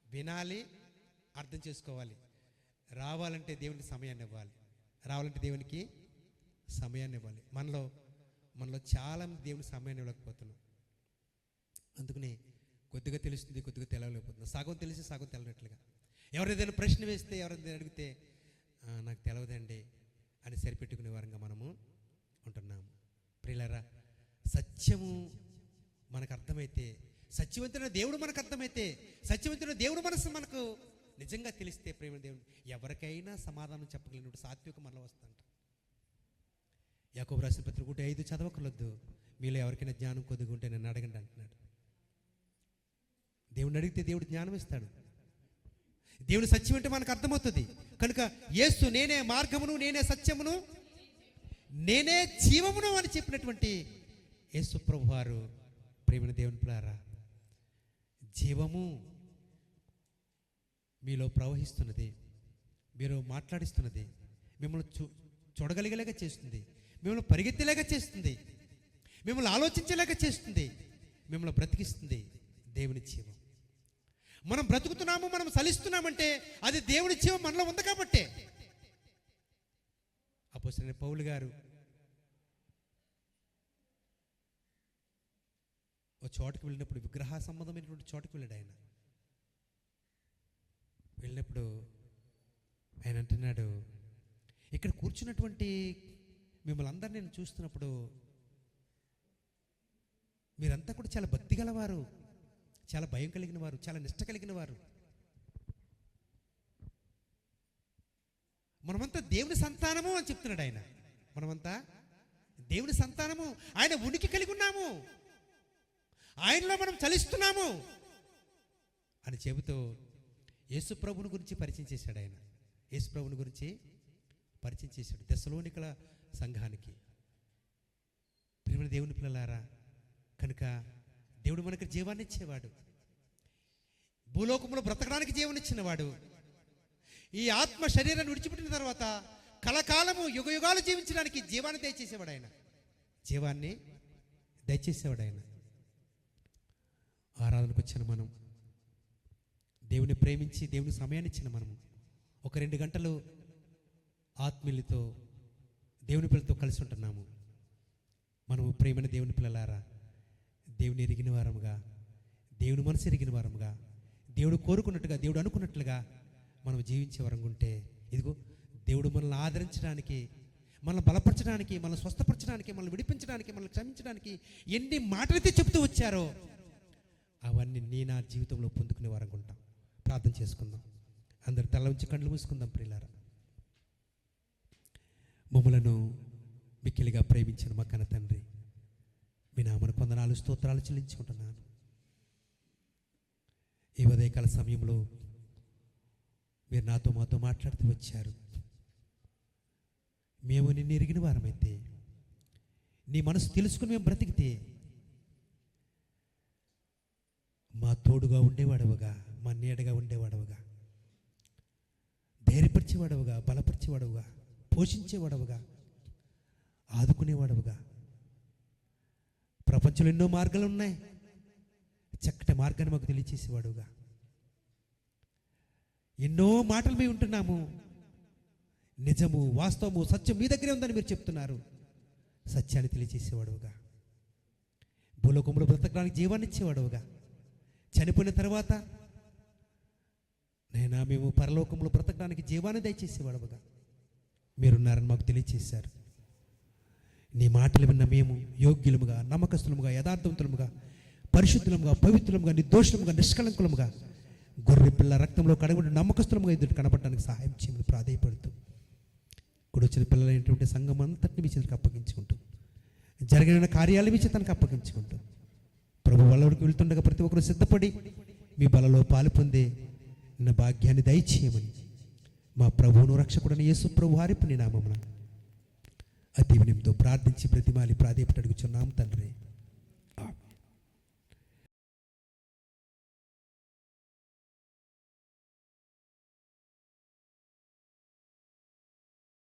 S1: వినాలి, అర్థం చేసుకోవాలి. రావాలంటే దేవునికి సమయాన్ని ఇవ్వాలి, రావాలంటే దేవునికి సమయాన్ని ఇవ్వాలి. మనలో చాలా దేవునికి సమయాన్ని ఇవ్వలేకపోతున్నాం. అందుకని కొద్దిగా తెలుస్తుంది, కొద్దిగా తెలవలేకపోతున్నాం. సగం తెలిసి సగం తెలనట్లుగా. ఎవరైనా ప్రశ్న వేస్తే, ఎవరైనా అడిగితే నాకు తెలవదండి అని సరిపెట్టుకునే వారంగా మనము ఉంటున్నాము. ప్రియులారా, సత్యము మనకు అర్థమైతే, సత్యవంతుడైన దేవుడు మనకు అర్థమైతే, సత్యవంతుడైన దేవుడు మనసు మనకు నిజంగా తెలిస్తే, ప్రేమ దేవుడు ఎవరికైనా సమాధానం చెప్పగలిగినట్టు సాత్వికం మనలో వస్తుంట. యాకోబు రాసిన పత్రిక 1:5 చదవకూడదు. మీలో ఎవరికైనా జ్ఞానం కొద్దిగా ఉంటే నన్ను అడగండి అంటున్నాడు. దేవుడిని అడిగితే దేవుడు జ్ఞానం ఇస్తాడు. దేవుని సత్యం అంటే మనకు అర్థమవుతుంది. కనుక యేసు నేనే మార్గమును, నేనే సత్యమును, నేనే జీవమును అని చెప్పినటువంటి యేసు ప్రభు వారు ప్రేమ దేవుని పిల్లారా, జీవము మీలో ప్రవహిస్తున్నది, మీరు మాట్లాడిస్తున్నది, మిమ్మల్ని చూడగలిగేలాగా చేస్తుంది, మిమ్మల్ని పరిగెత్తేలాగా చేస్తుంది, మిమ్మల్ని ఆలోచించేలాగా చేస్తుంది, మిమ్మల్ని బ్రతికిస్తుంది దేవుని జీవం. మనం బ్రతుకుతున్నాము, మనం సలిస్తున్నామంటే అది దేవుని జీవం మనలో ఉంది కాబట్టే. అపోస్తలుడైన పౌలు గారు ఒక చోటుకు వెళ్ళినప్పుడు, విగ్రహ సంబంధమైనటువంటి చోటుకు వెళ్ళాడు. ఆయన వెళ్ళినప్పుడు ఆయన అంటున్నాడు, ఇక్కడ కూర్చున్నటువంటి మిమ్మల్ని అందరినీ నేను చూస్తున్నప్పుడు మీరంతా కూడా చాలా భక్తి గలవారు, చాలా భయం కలిగిన వారు, చాలా నిష్ట కలిగిన వారు. మనమంతా దేవుని సంతానము అని చెప్తున్నాడు ఆయన. మనమంతా దేవుని సంతానము, ఆయన ఉనికి కలిగి ఉన్నాము, ఆయనలో మనం చలిస్తున్నాము అని చెబుతూ యేసు ప్రభుని గురించి పరిచయం చేశాడు. ఆయన యేసు ప్రభుని గురించి పరిచయం చేశాడు తెస్సలోనికల సంఘానికి. ప్రియమైన దేవుని పిల్లలారా, కనుక దేవుడు మనకు జీవాన్ని ఇచ్చేవాడు, భూలోకంలో బ్రతకడానికి జీవాన్ని ఇచ్చినవాడు. ఈ ఆత్మ శరీరాన్ని విడిచిపెట్టిన తర్వాత కలకాలము యుగ యుగాలు జీవించడానికి జీవాన్ని దయచేసేవాడు ఆయన, జీవాన్ని దయచేసేవాడు ఆయన. ఆరాధనకు వచ్చిన మనం, దేవుని ప్రేమించి దేవుని సమయాన్ని ఇచ్చిన మనము, ఒక 2 గంటలు ఆత్మీయులతో దేవుని పిల్లలతో కలిసి ఉంటున్నాము. మనము ప్రేమైన దేవుని పిల్లలారా, దేవుని ఎరిగిన వారముగా, దేవుని మనసు ఎరిగిన వారముగా, దేవుడు కోరుకున్నట్టుగా, దేవుడు అనుకున్నట్లుగా మనం జీవించే వరంగా ఉంటే, ఇదిగో దేవుడు మనల్ని ఆదరించడానికి, మనల్ని బలపరచడానికి, మనల్ని స్వస్థపరచడానికి, మనల్ని విడిపించడానికి, మనల్ని క్షమించడానికి ఎన్ని మాటలైతే చెప్తూ వచ్చారో అవన్నీ నా జీవితంలో పొందుకునే వరంగా ఉంటాం. ప్రార్థన చేసుకుందాం. అందరు తల ఉంచి కళ్ళు మూసుకుందాం. ప్రియులారా, మమ్మలను మిక్కిలిగా ప్రేమించిన మా కన్న తండ్రి, మీ నామను కొందనాలు స్తోత్రాలు చెల్లించుకుంటున్నాను. ఈ ఉదయకాల సమయంలో మీరు మాతో మాట్లాడుతూ వచ్చారు. మేము నిన్ను ఎరిగిన వారమైతే, నీ మనసు తెలుసుకుని మేము బ్రతికితే, మా తోడుగా ఉండేవాడవుగా, మా నీడగా ఉండేవాడవుగా, ధైర్యపరిచేవాడవుగా, బలపరిచేవాడవుగా, పోషించేవాడవుగా, ఆదుకునేవాడవుగా. ప్రపంచంలో ఎన్నో మార్గాలు ఉన్నాయి, చక్కటి మార్గాన్ని మాకు తెలియచేసేవాడుగా. ఎన్నో మాటలు మేము ఉంటున్నాము, నిజము, వాస్తవము, సత్యం మీ దగ్గరే ఉందని మీరు చెప్తున్నారు. సత్యాన్ని తెలియచేసేవాడుగా, భూలోకంలో బ్రతకడానికి జీవాన్ని ఇచ్చేవాడుగా, చనిపోయిన తర్వాత నైనా మేము పరలోకంలో బ్రతకడానికి జీవాన్ని దయచేసేవాడుగా మీరున్నారని మాకు తెలియచేశారు. నీ మాటలు విన్న మేము యోగ్యులముగా, నమ్మకస్తులముగా, యథార్థవంతులముగా, పరిశుద్ధులముగా, పవిత్రులముగా, నిర్దోషులముగా, నిష్కలంకులముగా, గొర్రె పిల్ల రక్తంలో కడగబడిన నమ్మకస్తులముగా ఎదుటి కనపడడానికి సహాయం చేయమని ప్రాధేయపడుతూ, ఇప్పుడు వచ్చిన పిల్లలైనటువంటి సంఘం అంతటిని మీ చేతికి అప్పగించుకుంటూ, జరిగిన కార్యాలు మీ చేతానికి అప్పగించుకుంటూ, ప్రభు వాళ్ళకి వెళ్తుండగా ప్రతి ఒక్కరు సిద్ధపడి మీ బలలో పాలు పొందే నా భాగ్యాన్ని దయచేయమని మా ప్రభువును రక్షకుడని యేసు ప్రభు వారి నామమున అతి వినయంతో ప్రార్థించి ప్రతిమాలి ప్రాధేయపడి అడుగుచున్నాం తండ్రి.